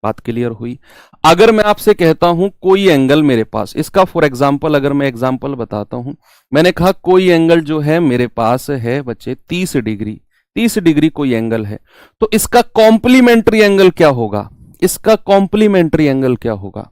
बात क्लियर हुई। अगर मैं आपसे कहता हूं कोई एंगल मेरे पास, इसका फॉर एग्जांपल अगर मैं एग्जांपल बताता हूं, मैंने कहा कोई एंगल जो है मेरे पास है बच्चे 30 डिग्री, 30 डिग्री कोई एंगल है, तो इसका कॉम्प्लीमेंट्री एंगल क्या होगा, इसका कॉम्प्लीमेंट्री एंगल क्या होगा।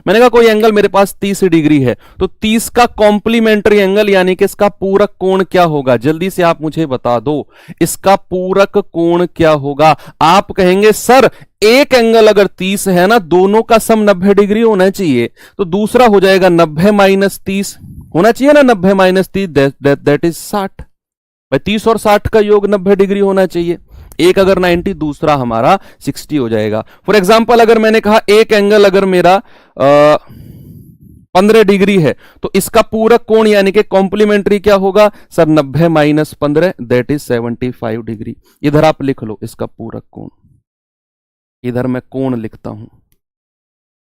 मैंने कहा कोई एंगल मेरे पास 30 डिग्री है, तो 30 का कॉम्प्लीमेंट्री एंगल यानी कि इसका पूरक कोण क्या होगा, जल्दी से आप मुझे बता दो, इसका पूरक कोण क्या होगा। आप कहेंगे सर एक एंगल अगर 30 है ना, दोनों का सम 90 डिग्री होना चाहिए, तो दूसरा हो जाएगा 90 माइनस 30 होना चाहिए ना, 90 माइनस 30 दैट इज 60। 30 और 60 का योग 90 डिग्री होना चाहिए, एक अगर 90 दूसरा हमारा 60 हो जाएगा। फॉर एग्जांपल अगर मैंने कहा एक एंगल अगर मेरा 15 डिग्री है, तो इसका पूरक कोण यानी कि कॉम्प्लीमेंट्री क्या होगा sir, 90 minus 15 that is 75 degree. इधर आप लिख लो इसका पूरक कोण, इधर मैं कोण लिखता हूं,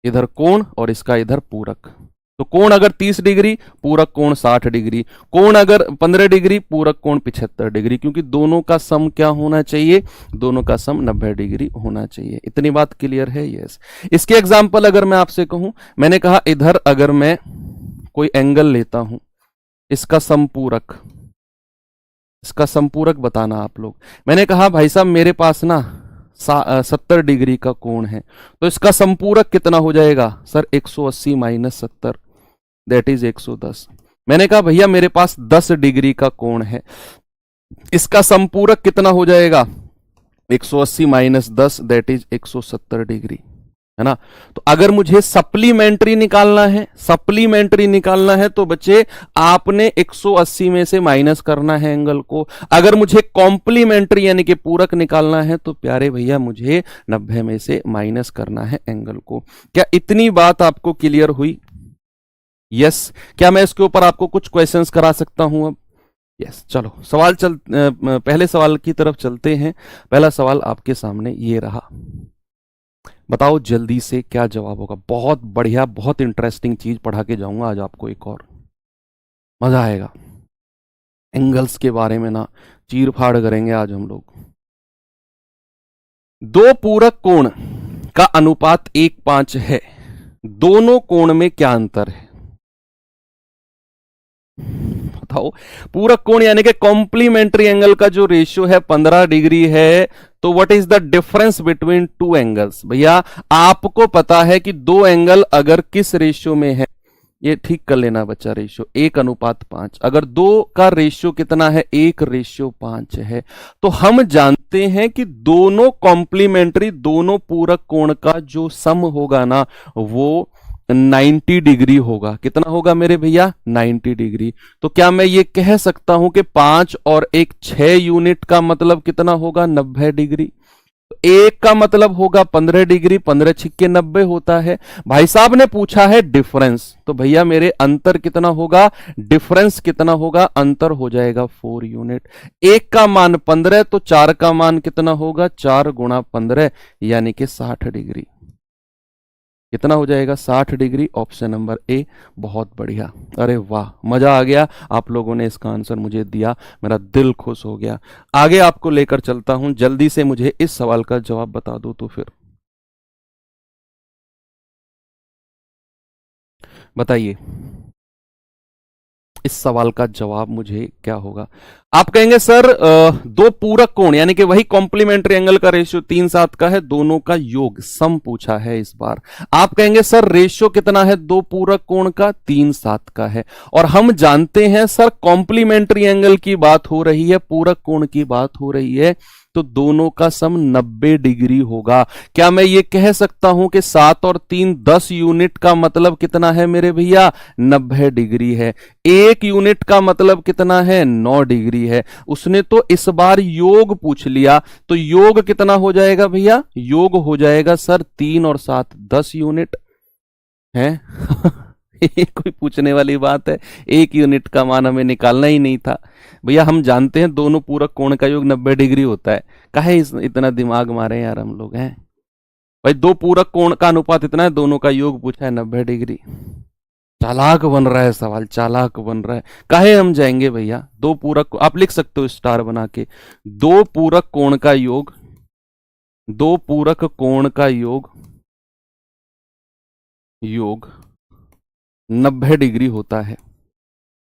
इधर कोण और इसका इधर पूरक, तो कोण अगर 30 डिग्री, पूरक कोण 60 डिग्री, कोण अगर 15 डिग्री, पूरक कोण 75 डिग्री, क्योंकि दोनों का सम क्या होना चाहिए, दोनों का सम 90 डिग्री होना चाहिए। इतनी बात क्लियर है? यस। इसके एग्जाम्पल अगर मैं आपसे कहूं, मैंने कहा इधर अगर मैं कोई एंगल लेता हूं, इसका समपूरक, इसका संपूरक बताना आप लोग। मैंने कहा भाई साहब मेरे पास ना 70 डिग्री का कोण है, तो इसका संपूरक कितना हो जाएगा सर? 180 minus 70 that is 110। मैंने कहा भैया मेरे पास 10 डिग्री का कोण है, इसका संपूरक कितना हो जाएगा? 180 माइनस 10 दैट इज 170 डिग्री, है ना। तो अगर मुझे सप्लीमेंट्री निकालना है, सप्लीमेंट्री निकालना है तो बच्चे आपने 180 में से माइनस करना है एंगल को। अगर मुझे कॉम्प्लीमेंट्री यानी कि पूरक निकालना है तो प्यारे भैया मुझे 90 में से माइनस करना है एंगल को। क्या इतनी बात आपको क्लियर हुई? यस। क्या मैं इसके ऊपर आपको कुछ क्वेश्चंस करा सकता हूं अब? यस। चलो पहले सवाल की तरफ चलते हैं। पहला सवाल आपके सामने ये रहा, बताओ जल्दी से क्या जवाब होगा। बहुत बढ़िया, बहुत इंटरेस्टिंग चीज पढ़ा के जाऊंगा आज आपको, एक और मजा आएगा। एंगल्स के बारे में ना चीर फाड़ करेंगे आज हम लोग। दो पूरक कोण का अनुपात 1:5 है, दोनों कोण में क्या अंतर है? बताओ। पूरक कोण यानी कि कॉम्प्लीमेंट्री एंगल का जो रेशियो है 15 डिग्री है, तो what is the difference between two angles? भैया आपको पता है कि दो एंगल अगर किस रेशियो में है, ये ठीक कर लेना बच्चा, रेशियो 1:5। अगर दो का रेशियो कितना है? 1:5 है, तो हम जानते हैं कि दोनों कॉम्प्लीमेंट्री, दोनों पूरक कोण का जो सम होगा ना वो 90 डिग्री होगा। कितना होगा मेरे भैया? 90 डिग्री। तो क्या मैं ये कह सकता हूं कि 5 और 1 6 यूनिट का मतलब कितना होगा? 90 डिग्री। तो एक का मतलब होगा 15 डिग्री, 15 छिक्के 90 होता है। भाई साहब ने पूछा है डिफरेंस, तो भैया मेरे अंतर कितना होगा? डिफरेंस कितना होगा? अंतर हो जाएगा 4 यूनिट। एक का मान 15 तो 4 का मान कितना होगा? 4 गुणा 15 यानी कि 60 डिग्री। कितना हो जाएगा? 60 डिग्री। Option number A. बहुत बढ़िया, अरे वाह, मजा आ गया। आप लोगों ने इसका आंसर मुझे दिया, मेरा दिल खुश हो गया। आगे आपको लेकर चलता हूं, जल्दी से मुझे इस सवाल का जवाब बता दो तो फिर बताइए इस सवाल का जवाब मुझे क्या होगा। आप कहेंगे सर दो पूरक कोण यानी कि वही कॉम्प्लीमेंट्री एंगल का रेशियो 3:7 का है, दोनों का योग सम पूछा है इस बार। आप कहेंगे सर रेशियो कितना है दो पूरक कोण का? 3:7 का है। और हम जानते हैं सर कॉम्प्लीमेंट्री एंगल की बात हो रही है, पूरक कोण की बात हो रही है, तो दोनों का सम 90 डिग्री होगा। क्या मैं ये कह सकता हूं कि 7 और 3 10 यूनिट का मतलब कितना है मेरे भैया? 90 डिग्री है। 1 यूनिट का मतलब कितना है? 9 डिग्री है। उसने तो इस बार योग पूछ लिया, तो योग कितना हो जाएगा भैया? योग हो जाएगा सर 3 और 7 10 यूनिट है। ये कोई पूछने वाली बात है? 1 यूनिट का मान हमें निकालना ही नहीं था भैया। हम जानते हैं दोनों पूरक कोण का योग 90 डिग्री होता है। काहे इतना दिमाग मारे यार हम लोग हैं भाई। दो पूरक कोण का अनुपात इतना है, दोनों का योग पूछा है 90 डिग्री। चालाक बन रहा है सवाल, चालाक बन रहा है। काहे हम जाएंगे भैया? दो पूरक, आप लिख सकते हो स्टार बना के, दो पूरक कोण का योग, दो पूरक कोण का योग 90 डिग्री होता है।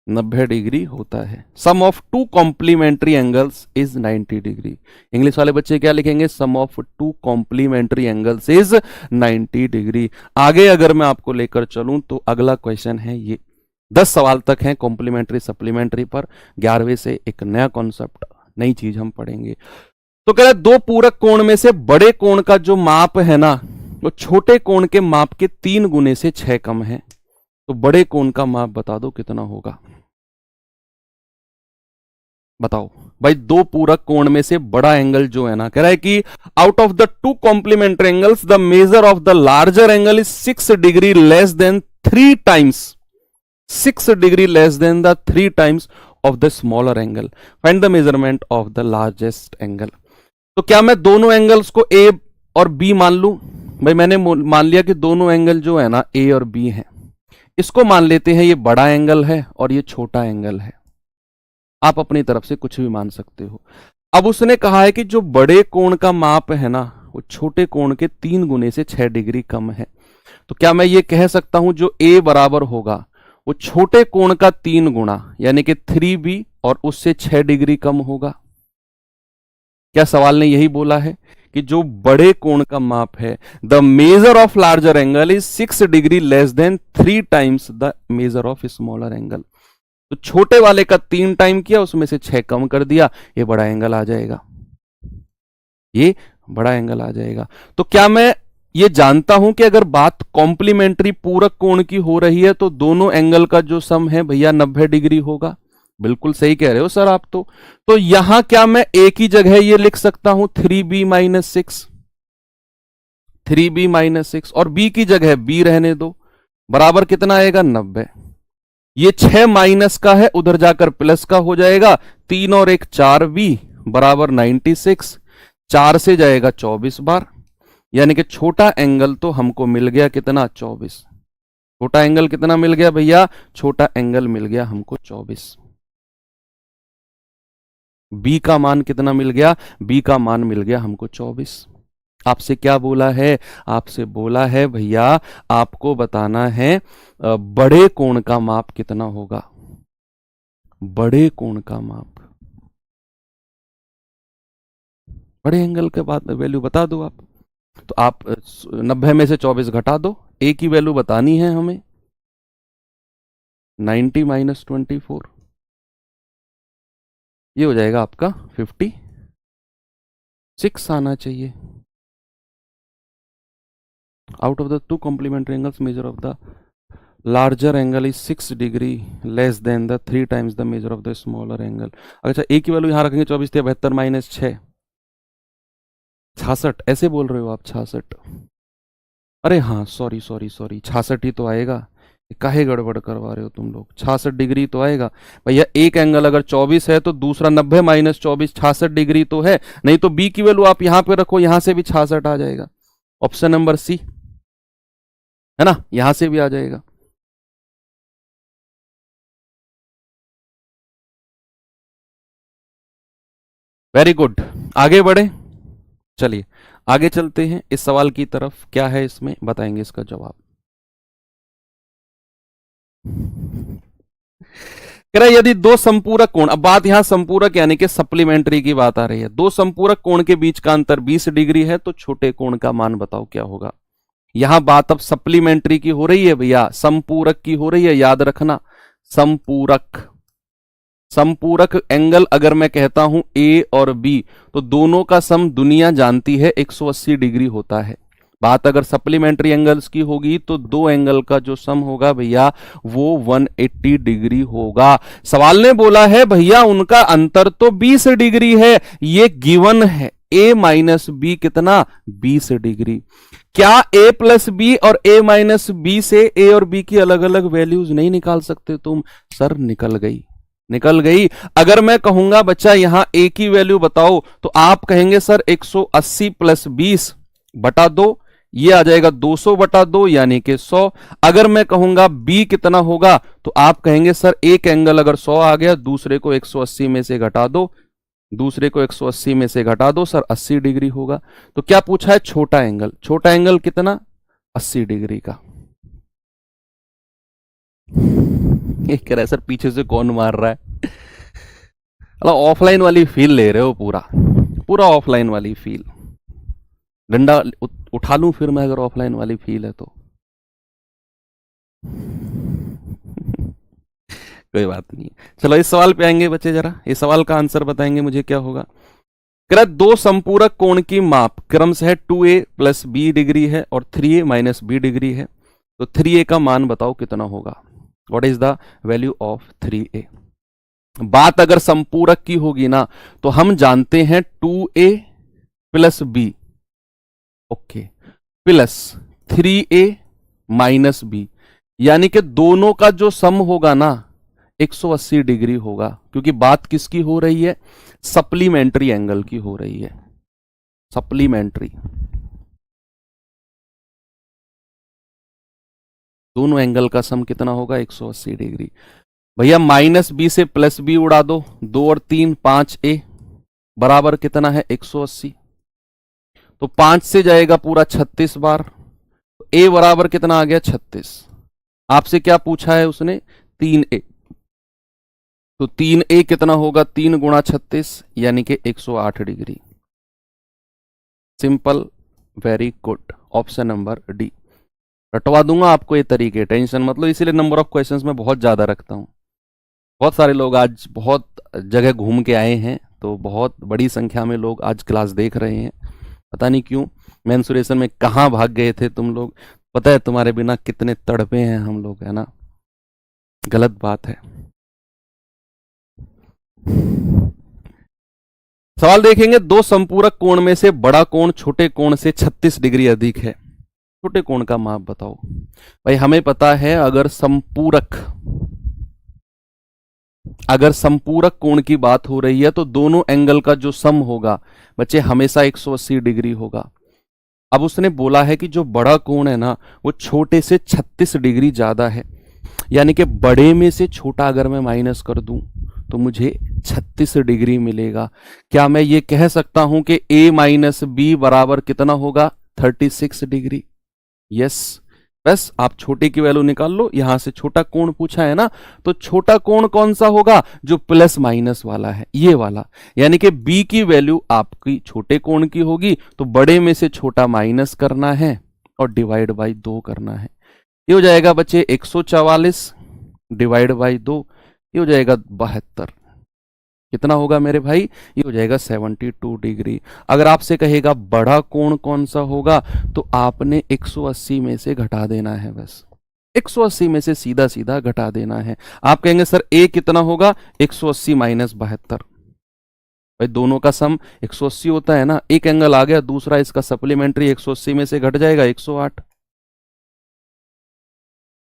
90 डिग्री होता है। Sum of two complementary angles is 90 degree. English वाले बच्चे क्या लिखेंगे? Sum of two complementary angles is 90 degree. आगे अगर मैं आपको लेकर चलूं तो अगला क्वेश्चन है ये, 10 सवाल तक हैं कॉम्प्लीमेंट्री सप्लीमेंट्री पर। 11वें से एक नया कॉन्सेप्ट, नई चीज हम पढ़ेंगे। तो कह रहा है दो पूरक कोण में से बड़े कोण का जो माप है ना, वो छोटे कोण के माप के 3 गुने से 6 कम है। तो बड़े कोण का माप बता दो कितना होगा? बताओ भाई। दो पूरक कोण में से बड़ा एंगल जो है ना, कह रहा है कि out of the two complementary angles the measure of the larger angle is 6 degree less than 3 times, 6 degree less than the 3 times of the smaller angle. Find the measurement of the largest angle. तो क्या मैं दोनों angles को ए और B मान लूं? भाई मैंने मान लिया कि दोनों एंगल जो है ना ए और बी हैं। इसको मान लेते हैं ये बड़ा एंगल है और ये छोटा एंगल है। आप अपनी तरफ से कुछ भी मान सकते हो। अब उसने कहा है कि जो बड़े कोण का माप है ना, वो छोटे कोण के 3 गुने से 6 डिग्री कम है। तो क्या मैं ये कह सकता हूं जो a बराबर होगा वो छोटे कोण का 3 गुना यानी कि 3b और उससे 6 डिग्री कम होगा? क्या सवाल ने यही बोला है कि जो बड़े कोण का माप है, the measure of larger angle is 6 degree less than 3 times the measure of smaller angle. तो छोटे वाले का 3 टाइम किया, उसमें से 6 कम कर दिया, ये बड़ा एंगल आ जाएगा, ये बड़ा एंगल आ जाएगा। तो क्या मैं ये जानता हूं कि अगर बात कॉम्प्लीमेंट्री पूरक कोण की हो रही है तो दोनों एंगल का जो सम है भैया 90 डिग्री होगा? बिल्कुल सही कह रहे हो सर आप। तो यहां क्या मैं एक ही जगह ये लिख सकता हूं 3b माइनस 6, 3b माइनस 6 और b की जगह b रहने दो, बराबर कितना आएगा 90। ये 6 माइनस का है, उधर जाकर प्लस का हो जाएगा, 3 और 1 4b बराबर 96, 4 से जाएगा 24 बार, यानी कि छोटा एंगल तो हमको मिल गया कितना 24। छोटा एंगल कितना मिल गया भैया? छोटा एंगल मिल गया हमको 24। बी का मान कितना मिल गया? बी का मान मिल गया हमको 24। आपसे क्या बोला है? आपसे बोला है भैया आपको बताना है बड़े कोण का माप कितना होगा। बड़े कोण का माप, बड़े एंगल के बाद वैल्यू बता दो आप। तो आप 90 में से 24 घटा दो, ए की वैल्यू बतानी है हमें, 90 माइनस 24, ये हो जाएगा आपका 56 आना चाहिए। Out of the 2 complementary angles measure of the larger angle is 6 degree less than the 3 times the measure of the smaller angle. अच्छा, ए की वैल्यू यहां रखेंगे 24 थे, 72 माइनस 6 66, ऐसे बोल रहे हो आप 66? अरे हाँ, सॉरी सॉरी सॉरी, 66 ही तो आएगा, काहे गड़बड़ करवा रहे हो तुम लोग, 66 डिग्री तो आएगा भैया। एक एंगल अगर 24 है तो दूसरा 90 माइनस 24 66 डिग्री तो है, नहीं तो बी की वैल्यू आप यहां पे रखो, यहां से भी 66 आ जाएगा। ऑप्शन नंबर सी है ना, यहां से भी आ जाएगा। वेरी गुड, आगे बढ़े, चलिए आगे चलते हैं इस सवाल की तरफ। क्या है इसमें, बताएंगे इसका जवाब। कह रहा है यदि दो संपूरक कोण, अब बात यहां संपूरक यानी कि सप्लीमेंट्री की बात आ रही है, दो संपूरक कोण के बीच का अंतर 20 डिग्री है तो छोटे कोण का मान बताओ क्या होगा। यहां बात अब सप्लीमेंट्री की हो रही है भैया, संपूरक की हो रही है, याद रखना। संपूरक, संपूरक एंगल अगर मैं कहता हूं ए और बी तो दोनों का सम दुनिया जानती है 180 डिग्री होता है। बात अगर सप्लीमेंट्री एंगल्स की होगी तो दो एंगल का जो सम होगा भैया वो 180 डिग्री होगा। सवाल ने बोला है भैया उनका अंतर तो 20 डिग्री है, ये गिवन है, a माइनस बी कितना 20 डिग्री। क्या a प्लस बी और a माइनस बी से a और b की अलग अलग वैल्यूज नहीं निकाल सकते तुम? सर निकल गई, निकल गई। अगर मैं कहूंगा बच्चा यहां a की वैल्यू बताओ तो आप कहेंगे सर 180 प्लस 20 बटा 2, ये आ जाएगा 200 बटा 2 यानी कि 100। अगर मैं कहूंगा b कितना होगा तो आप कहेंगे सर एक एंगल अगर 100 आ गया दूसरे को 180 में से घटा दो, दूसरे को 180 में से घटा दो सर 80 डिग्री होगा। तो क्या पूछा है? छोटा एंगल, छोटा एंगल कितना 80 डिग्री का। एक कह रहा है सर पीछे से कौन मार रहा है? ऑफलाइन वाली फील ले रहे हो, पूरा पूरा ऑफलाइन वाली फील। डंडा उठा लूं फिर मैं अगर ऑफलाइन वाली फील है तो? कोई बात नहीं है, चलो इस सवाल पे आएंगे बच्चे, जरा इस सवाल का आंसर बताएंगे मुझे क्या होगा। कह रहा दो संपूरक कोण की माप क्रम से है 2a प्लस बी डिग्री है और 3a माइनस बी डिग्री है, तो 3a का मान बताओ कितना होगा। What is the value of 3a? बात अगर संपूरक की होगी ना तो हम जानते हैं 2a plus B, okay, plus 3a minus B, यानी कि दोनों का जो सम होगा ना 180 डिग्री होगा, क्योंकि बात किसकी हो रही है? सप्लीमेंट्री एंगल की हो रही है, सप्लीमेंट्री। दोनों एंगल का सम कितना होगा 180 डिग्री। भैया माइनस बी से प्लस बी उड़ा दो, 2 और 3 5a बराबर कितना है 180। तो 5 से जाएगा पूरा 36 बार, तो a बराबर कितना आ गया 36। आपसे क्या पूछा है उसने 3a, तो 3a कितना होगा 3 गुणा 36 यानी कि 108 degree. Simple, very good, option number D. रटवा दूंगा आपको ये तरीके, टेंशन मतलब, इसीलिए नंबर ऑफ क्वेश्चंस में बहुत ज्यादा रखता हूं। बहुत सारे लोग आज बहुत जगह घूम के आए हैं, तो बहुत बड़ी संख्या में लोग आज क्लास देख रहे हैं। पता नहीं क्यों मेंसुरेशन में कहाँ भाग गए थे तुम लोग, पता है तुम्हारे बिना कितने तड़पे हैं हम लोग, है ना, गलत बात है। सवाल देखेंगे, दो संपूरक कोण में से बड़ा कोण छोटे कोण से 36 डिग्री अधिक है, छोटे कोण का माप बताओ। भाई हमें पता है अगर संपूरक कोण की बात हो रही है तो दोनों एंगल का जो सम होगा बच्चे हमेशा 180 डिग्री होगा। अब उसने बोला है कि जो बड़ा कोण है ना वो छोटे से 36 डिग्री ज्यादा है, यानी कि बड़े में से छोटा अगर मैं माइनस कर दूं तो मुझे 36 डिग्री मिलेगा। क्या मैं ये कह सकता हूं कि a माइनस बी बराबर कितना होगा 36 डिग्री? यस, बस आप छोटे की वैल्यू निकाल लो, यहां से छोटा कोण पूछा है ना, तो छोटा कोण कौन सा होगा जो प्लस माइनस वाला है, ये वाला, यानी कि b की वैल्यू आपकी छोटे कोण की होगी, तो बड़े में से छोटा माइनस करना है और डिवाइड बाई 2 करना है। ये हो जाएगा बच्चे 144 डिवाइड बाई 2, ये हो जाएगा 72। कितना होगा मेरे भाई? ये हो जाएगा 72 डिग्री। अगर आपसे कहेगा बड़ा कोण कौन सा होगा तो आपने 180 में से घटा देना है, बस 180 में से सीधा सीधा घटा देना है। आप कहेंगे सर a कितना होगा 180 माइनस 72। भाई दोनों का सम 180 होता है ना, एक एंगल आ गया, दूसरा इसका सप्लीमेंट्री 180 में से घट जाएगा 108,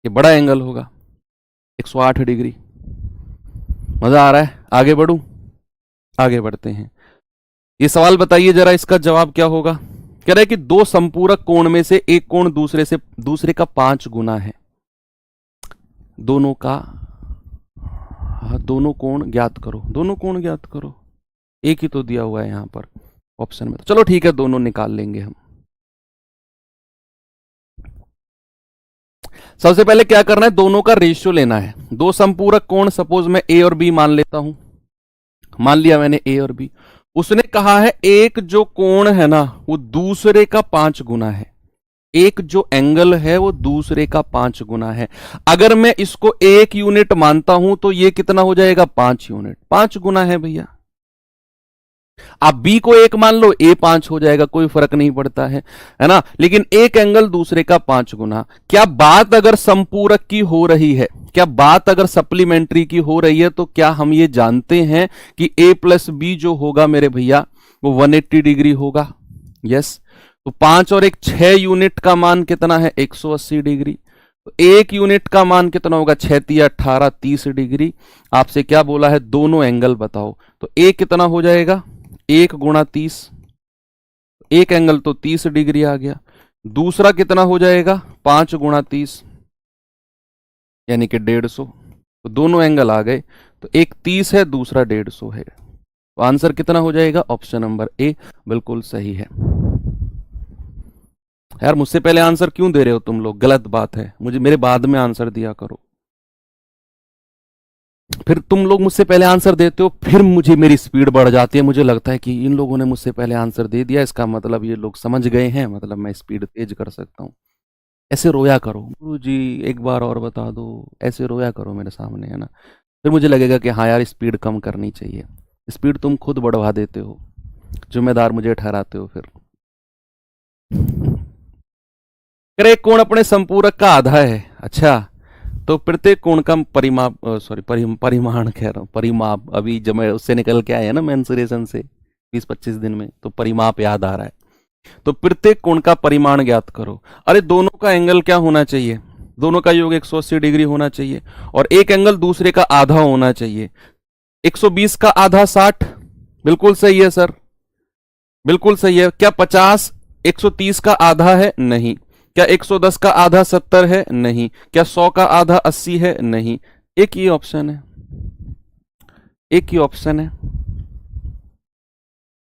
ये बड़ा एंगल होगा 108 डिग्री। मजा आ रहा है? आगे बढ़ूं? आगे बढ़ते हैं। ये सवाल बताइए जरा, इसका जवाब क्या होगा। कह रहा है कि दो संपूरक कोण में से एक कोण दूसरे का 5 गुना है। दोनों कोण ज्ञात करो, दोनों कोण ज्ञात करो। एक ही तो दिया हुआ है यहां पर ऑप्शन में, तो चलो ठीक है दोनों निकाल लेंगे हम। सबसे पहले क्या करना है, दोनों का रेशियो लेना है। दो संपूरक कोण, सपोज मैं ए और बी मान लेता हूं, मान लिया मैंने ए और बी। उसने कहा है एक जो कोण है ना वो दूसरे का 5 गुना है, एक जो एंगल है वो दूसरे का 5 गुना है। अगर मैं इसको 1 यूनिट मानता हूं तो ये कितना हो जाएगा 5 यूनिट, 5 गुना है भैया। आप b को 1 मान लो, a 5 हो जाएगा, कोई फर्क नहीं पड़ता है ना, लेकिन एक एंगल दूसरे का 5 गुना। क्या बात अगर संपूरक की हो रही है, क्या बात अगर सप्लीमेंट्री की हो रही है, तो क्या हम ये जानते हैं कि a प्लस बी जो होगा मेरे भैया वो 180 डिग्री होगा। यस, तो 5 और 1 6 यूनिट का मान कितना है 180 डिग्री। तो 1 यूनिट का मान कितना होगा 6 तिया 18 30 डिग्री। आपसे क्या बोला है दोनों एंगल बताओ, तो a कितना हो जाएगा 1 गुणा 30, एक एंगल तो 30 डिग्री आ गया। दूसरा कितना हो जाएगा 5 गुणा 30 यानी कि 150। तो दोनों एंगल आ गए, तो एक 30 है दूसरा 150 है। तो आंसर कितना हो जाएगा ऑप्शन नंबर ए बिल्कुल सही है। यार मुझसे पहले आंसर क्यों दे रहे हो तुम लोग, गलत बात है, मुझे मेरे बाद में आंसर दिया करो। फिर तुम लोग मुझसे पहले आंसर देते हो, फिर मुझे मेरी स्पीड बढ़ जाती है, मुझे लगता है कि इन लोगों ने मुझसे पहले आंसर दे दिया, इसका मतलब ये लोग समझ गए हैं, मतलब मैं स्पीड तेज कर सकता हूँ। ऐसे रोया करो, गुरु जी एक बार और बता दो, ऐसे रोया करो मेरे सामने, है ना, फिर मुझे लगेगा कि हाँ यार स्पीड कम करनी चाहिए। स्पीड तुम खुद बढ़वा देते हो, जिम्मेदार मुझे ठहराते हो फिर। एक कोण अपने संपूरक का आधा है, अच्छा, तो प्रत्येक कोण का परिमाण कह रहा हूं, परिमाप, अभी जब मैं उससे निकल के आया ना मेंसुरेशन से 20-25 दिन में, तो परिमाप याद आ रहा है। तो प्रत्येक कोण का परिमाण ज्ञात करो। अरे दोनों का एंगल क्या होना चाहिए, दोनों का योग 180 डिग्री होना चाहिए, और एक एंगल दूसरे का आधा होना चाहिए। 120 का आधा 60, बिल्कुल सही है सर, बिल्कुल सही है। क्या 50 130 का आधा है? नहीं। क्या 110 का आधा 70 है? नहीं। क्या 100 का आधा 80 है? नहीं। एक ही ऑप्शन है, एक ही ऑप्शन है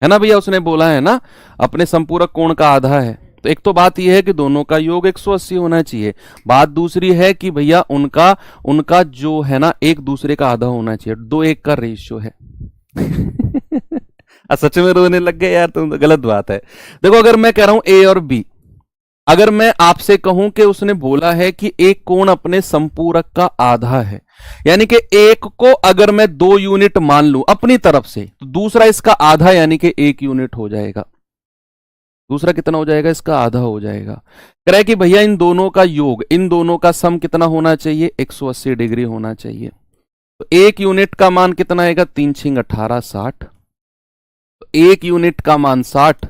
ना भैया। उसने बोला है ना अपने संपूरक कोण का आधा है, तो एक तो बात यह है कि दोनों का योग 180 होना चाहिए। बात दूसरी है कि भैया उनका उनका जो है ना एक दूसरे का आधा होना चाहिए, 2:1 का रेशियो है। सच में रोने लग गए यार, तुम तो गलत बात है। देखो अगर मैं कह रहा हूं ए और बी, अगर मैं आपसे कहूं कि उसने बोला है कि एक कोण अपने संपूरक का आधा है, यानी कि एक को अगर मैं 2 यूनिट मान लूं अपनी तरफ से, तो दूसरा इसका आधा यानी कि 1 यूनिट हो जाएगा। दूसरा कितना हो जाएगा? इसका आधा हो जाएगा। कह रहा है कि भैया इन दोनों का योग, इन दोनों का सम कितना होना चाहिए? 180 डिग्री होना चाहिए। तो 1 यूनिट का मान कितना आएगा? 3 × 18 60। तो 1 यूनिट का मान 60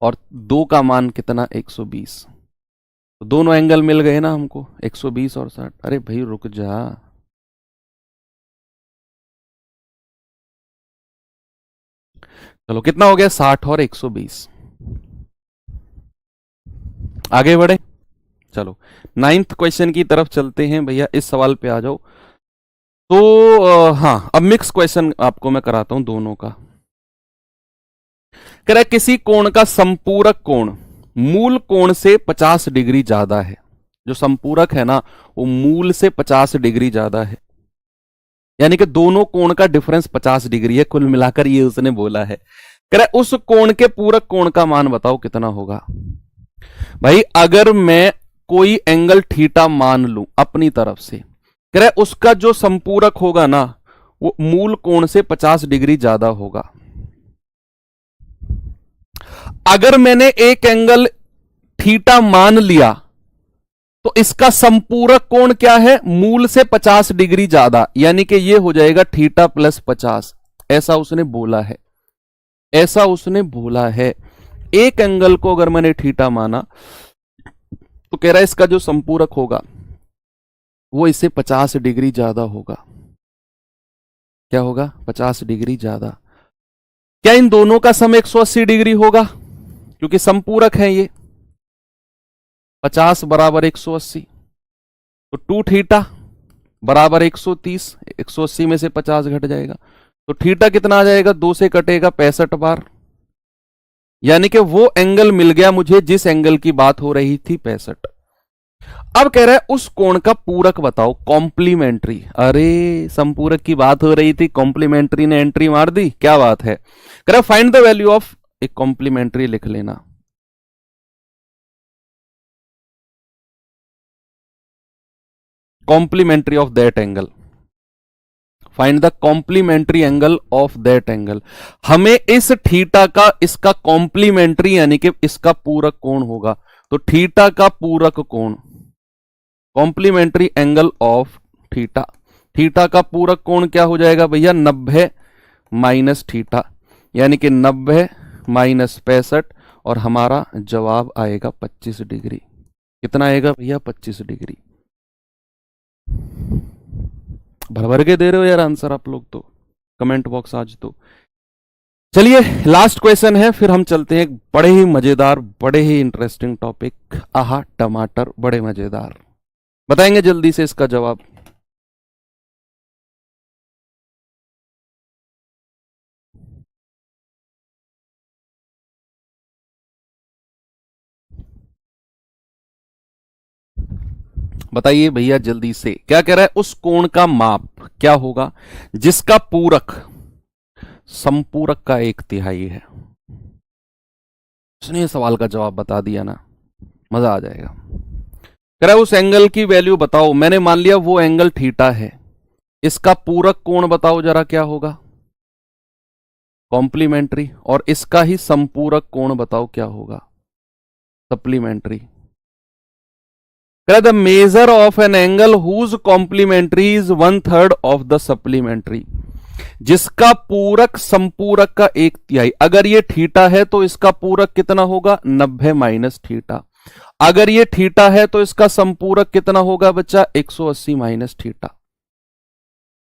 और 2 का मान कितना? 120। तो दोनों एंगल मिल गए ना हमको, 120 और 60। अरे भाई रुक जा, चलो कितना हो गया? 60 और 120। आगे बढ़े, चलो 9th क्वेश्चन की तरफ चलते हैं भैया। इस सवाल पे आ जाओ। तो हाँ, अब मिक्स क्वेश्चन आपको मैं कराता हूं दोनों का। कह रहा है किसी कोण का संपूरक कोण मूल कोण से 50 डिग्री ज्यादा है। जो संपूरक है ना वो मूल से 50 डिग्री ज्यादा है, यानी कि दोनों कोण का डिफरेंस 50 डिग्री है कुल मिलाकर, ये उसने बोला है। कह रहा है उस कोण के पूरक कोण का मान बताओ कितना होगा। भाई अगर मैं कोई एंगल थीटा मान लूं अपनी तरफ से, कह रहा है उसका जो संपूरक होगा ना वो मूल कोण से 50 डिग्री ज्यादा होगा। अगर मैंने एक एंगल थीटा मान लिया तो इसका संपूरक कोण क्या है? मूल से 50 डिग्री ज्यादा, यानी कि ये हो जाएगा थीटा प्लस 50। ऐसा उसने बोला है, ऐसा उसने बोला है। एक एंगल को अगर मैंने थीटा माना तो कह रहा है इसका जो संपूरक होगा वो इससे 50 डिग्री ज्यादा होगा। क्या होगा? 50 डिग्री ज्यादा। क्या इन दोनों का सम 180 डिग्री होगा? क्योंकि संपूरक है ये। 50 बराबर 180, तो 2 थीटा बराबर 130। 180 में से 50 घट जाएगा तो थीटा कितना आ जाएगा? 2 से कटेगा 65 बार, यानी कि वो एंगल मिल गया मुझे जिस एंगल की बात हो रही थी, 65। अब कह रहा है उस कोण का पूरक बताओ, कॉम्प्लीमेंट्री। अरे संपूरक की बात हो रही थी, कॉम्प्लीमेंट्री ने एंट्री मार दी, क्या बात है। कह रहा है फाइंड द वैल्यू ऑफ, एक कॉम्प्लीमेंट्री लिख लेना, complementary of that angle. Find the complementary angle of that angle. हमें इस थीटा का इसका कॉम्प्लीमेंट्री यानी कि इसका पूरक कोण होगा, तो थीटा का पूरक कोण, complementary angle of theta. Theta का पूरक कोण क्या हो जाएगा भैया? 90 माइनस थीटा, यानी कि 90 माइनस 65, और हमारा जवाब आएगा 25 डिग्री। कितना आएगा भैया? 25 डिग्री। भर भर के दे रहे हो यार आंसर आप लोग तो, कमेंट बॉक्स आज तो। चलिए लास्ट क्वेश्चन है, फिर हम चलते हैं बड़े ही मजेदार, बड़े ही इंटरेस्टिंग टॉपिक। आहा टमाटर बड़े मजेदार, बताएंगे जल्दी से इसका जवाब। बताइए भैया जल्दी से, क्या कह रहा है? उस कोण का माप क्या होगा जिसका पूरक संपूरक का 1/3 है। उसने सवाल का जवाब बता दिया ना, मजा आ जाएगा। कह रहा है उस एंगल की वैल्यू बताओ। मैंने मान लिया वो एंगल थीटा है, इसका पूरक कोण बताओ जरा क्या होगा? कॉम्प्लीमेंट्री। और इसका ही संपूरक कोण बताओ क्या होगा? Supplementary. The measure of an angle whose complementary is 1/3 of the supplementary. जिसका पूरक संपूरक का 1/3, अगर ये थीटा है तो इसका पूरक कितना होगा? 90 माइनस थीटा। अगर ये थीटा है तो इसका संपूरक कितना होगा बच्चा? 180 माइनस थीटा।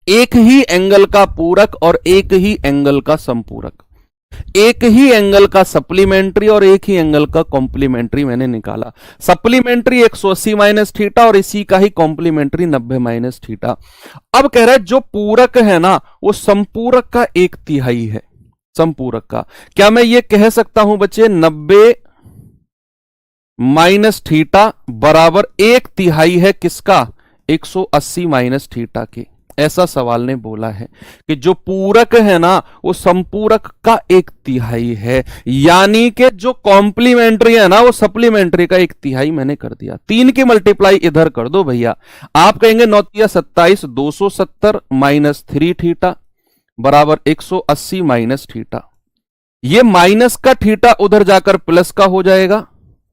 एक ही एंगल का पूरक और एक ही एंगल का संपूरक, एक ही एंगल का सप्लीमेंट्री और एक ही एंगल का कॉम्प्लीमेंट्री मैंने निकाला। सप्लीमेंट्री 180 माइनस थीटा और इसी का ही कॉम्प्लीमेंट्री 90 माइनस थीटा। अब कह रहा है जो पूरक है ना वो संपूरक का 1/3 है। संपूरक का क्या मैं ये कह सकता हूं बच्चे 90 माइनस थीटा बराबर 1/3 है किसका? 180 माइनस थीटा के। ऐसा सवाल ने बोला है कि जो पूरक है ना वो संपूरक का 1/3 है, यानी कि जो कॉम्प्लीमेंट्री है ना वो सप्लीमेंट्री का 1/3 मैंने कर दिया। 3 की मल्टीप्लाई इधर कर दो भैया। आप कहेंगे 9 तिया 27, 270 माइनस 3 थीटा बराबर 180 माइनस थीटा। ये माइनस का थीटा उधर जाकर प्लस का हो जाएगा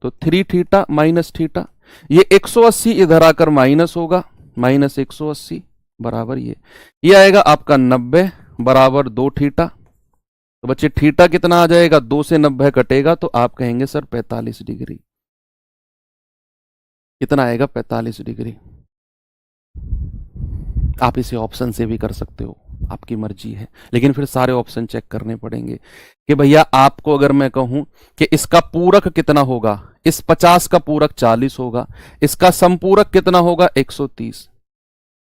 तो 3 थीटा माइनस थीटा। ये 180 इधर आकर माइनस होगा, माइनस 180 बराबर ये आएगा आपका 90 बराबर 2 थीटा। तो बच्चे थीटा कितना आ जाएगा? 2 से 90 कटेगा तो आप कहेंगे सर 45 डिग्री। कितना आएगा? 45 डिग्री। आप इसे ऑप्शन से भी कर सकते हो, आपकी मर्जी है, लेकिन फिर सारे ऑप्शन चेक करने पड़ेंगे कि भैया आपको अगर मैं कहूं कि इसका पूरक कितना होगा, इस 50 का पूरक 40 होगा, इसका संपूरक कितना होगा? 130।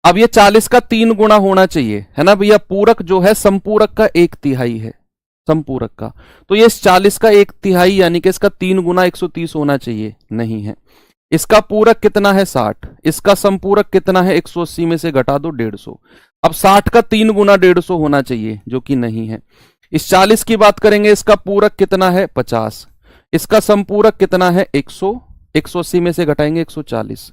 अब ये 40 का 3 गुना होना चाहिए, है ना भैया। पूरक जो है संपूरक का 1/3 है, संपूरक का। तो ये 40 का 1/3 यानी कि इसका 3 गुना 130 होना चाहिए, नहीं है। इसका पूरक कितना है? 60। इसका संपूरक कितना है? 180 में से घटा दो 150। अब 60 का 3 गुना 150 होना चाहिए, जो कि नहीं है। इस 40 की बात करेंगे, इसका पूरक कितना है? 50। इसका संपूरक कितना है? 100। 180 में से घटाएंगे 140।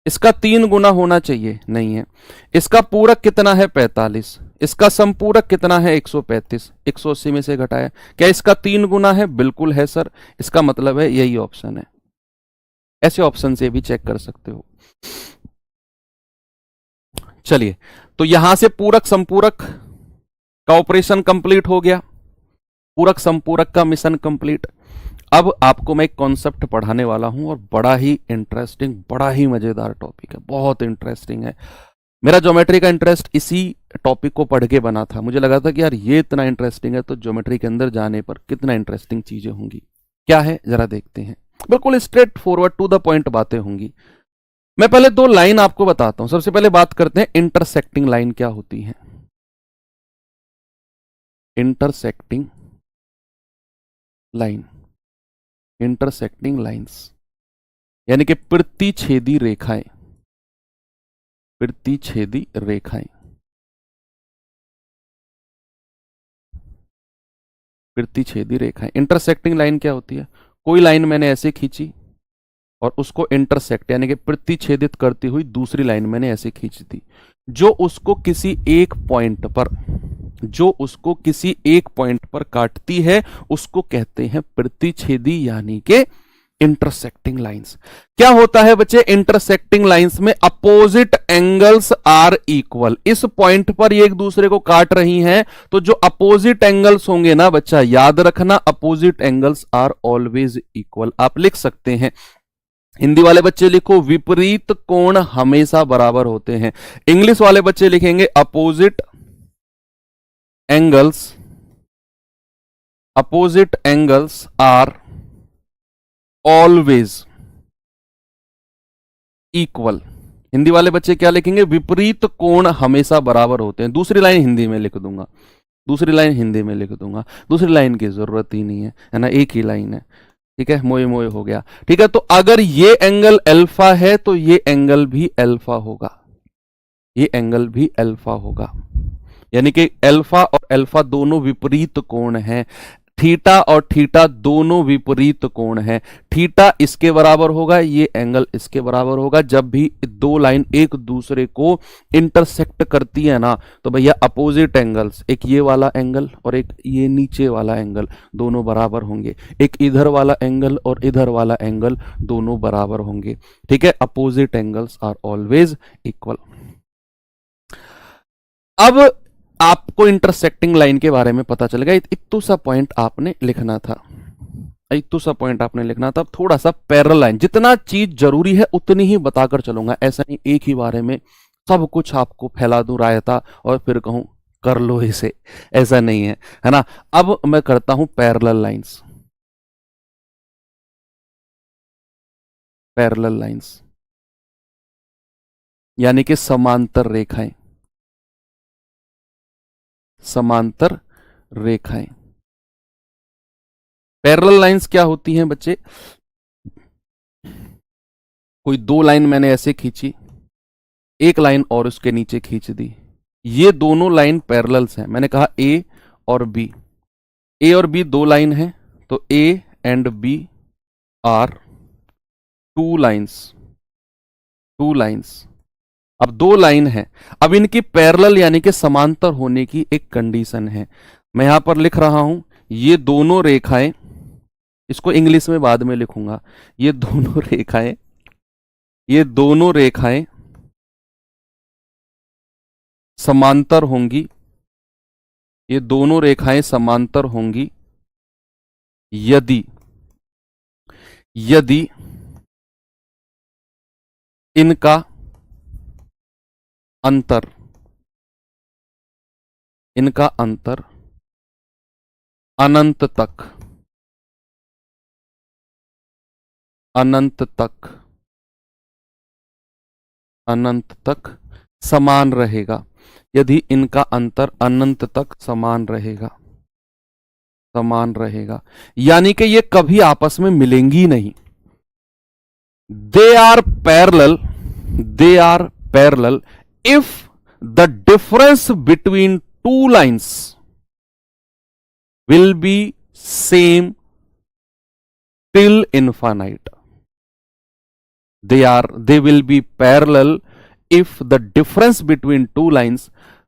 इसका 3 गुना होना चाहिए, नहीं है। इसका पूरक कितना है? 45। इसका संपूरक कितना है? 135। 180 में से घटाया, क्या इसका 3 गुना है? बिल्कुल है सर। इसका मतलब है यही ऑप्शन है। ऐसे ऑप्शन से भी चेक कर सकते हो। चलिए, तो यहां से पूरक संपूरक का ऑपरेशन कंप्लीट हो गया, पूरक संपूरक का मिशन कंप्लीट। अब आपको मैं एक कॉन्सेप्ट पढ़ाने वाला हूं और बड़ा ही इंटरेस्टिंग, बड़ा ही मजेदार टॉपिक है, बहुत इंटरेस्टिंग है। मेरा ज्योमेट्री का इंटरेस्ट इसी टॉपिक को पढ़ के बना था। मुझे लगा था कि यार ये इतना इंटरेस्टिंग है तो ज्योमेट्री के अंदर जाने पर कितना इंटरेस्टिंग चीजें होंगी। क्या है जरा देखते हैं। बिल्कुल straightforward to the point बातें होंगी। मैं पहले 2 लाइन आपको बताता हूं। सबसे पहले बात करते हैं इंटरसेक्टिंग लाइन क्या होती है। इंटरसेक्टिंग लाइन, इंटरसेक्टिंग लाइंस यानी कि प्रतिच्छेदी रेखाएं, प्रतिच्छेदी रेखाएं, प्रतिच्छेदी रेखाएं। इंटरसेक्टिंग लाइन क्या होती है? कोई लाइन मैंने ऐसे खींची और उसको इंटरसेक्ट यानी कि प्रतिच्छेदित करती हुई दूसरी लाइन मैंने ऐसे खींची थी, जो उसको किसी एक पॉइंट पर, जो उसको किसी एक पॉइंट पर काटती है उसको कहते हैं प्रतिच्छेदी यानी कि इंटरसेक्टिंग लाइंस। क्या होता है बच्चे इंटरसेक्टिंग लाइंस में? Opposite angles are equal. इस पॉइंट पर ये एक दूसरे को काट रही हैं, तो जो अपोजिट एंगल्स होंगे ना बच्चा, याद रखना opposite angles are always equal. आप लिख सकते हैं, हिंदी वाले बच्चे लिखो विपरीत कोण हमेशा बराबर होते हैं। इंग्लिश वाले बच्चे लिखेंगे opposite angles, opposite angles are always equal. Hindi वाले बच्चे क्या लिखेंगे? विपरीत कोण हमेशा बराबर होते हैं। दूसरी लाइन हिंदी में लिख दूंगा, दूसरी लाइन हिंदी में लिख दूंगा। दूसरी लाइन की जरूरत ही नहीं है ना, एक ही लाइन है। ठीक है, मोए मोए हो गया। ठीक है, तो अगर ये एंगल अल्फा है तो ये एंगल भी अल्फा होगा, ये एंगल भी अल्फा होगा। यानी कि अल्फा और अल्फा दोनों विपरीत कोण हैं। थीटा और थीटा दोनों विपरीत कोण हैं। थीटा इसके बराबर होगा, ये एंगल इसके बराबर होगा। जब भी 2 लाइन एक दूसरे को इंटरसेक्ट करती है ना, तो भैया अपोजिट एंगल्स, एक ये वाला एंगल और एक ये नीचे वाला एंगल, दोनों बराबर होंगे। एक इधर वाला एंगल और इधर वाला एंगल दोनों बराबर होंगे। ठीक है, opposite angles are always equal. अब आपको इंटरसेक्टिंग लाइन के बारे में पता चल गया। इतना सा पॉइंट आपने लिखना था, इतना सा पॉइंट आपने लिखना था। थोड़ा सा पैरेलल लाइन, जितना चीज जरूरी है उतनी ही बताकर चलूंगा। ऐसा नहीं एक ही बारे में सब कुछ आपको फैला दूं रायता और फिर कहूं कर लो इसे, ऐसा नहीं है, है ना। अब मैं करता हूं पैरेलल लाइंस, पैरेलल लाइंस यानी कि समांतर रेखाएं, समांतर रेखाएं। पैरेलल लाइंस क्या होती हैं बच्चे? कोई दो लाइन मैंने ऐसे खींची, एक लाइन और उसके नीचे खींच दी, ये दोनों लाइन पैरेलल्स हैं। मैंने कहा ए और बी, ए और बी दो लाइन है, तो A and B are two lines, two lines. अब दो लाइन है, अब इनकी पैरेलल यानी कि समांतर होने की एक कंडीशन है। मैं यहां पर लिख रहा हूं, ये दोनों रेखाएं, इसको इंग्लिश में बाद में लिखूंगा, ये दोनों रेखाएं, ये दोनों रेखाएं समांतर होंगी, ये दोनों रेखाएं समांतर होंगी यदि, यदि इनका अंतर, इनका अंतर अनंत तक, अनंत तक, अनंत तक समान रहेगा। यदि इनका अंतर अनंत तक समान रहेगा, समान रहेगा, यानी कि ये कभी आपस में मिलेंगी नहीं। They are parallel, they are parallel if the difference between two lines will be same till infinite. They will be parallel if the difference between two lines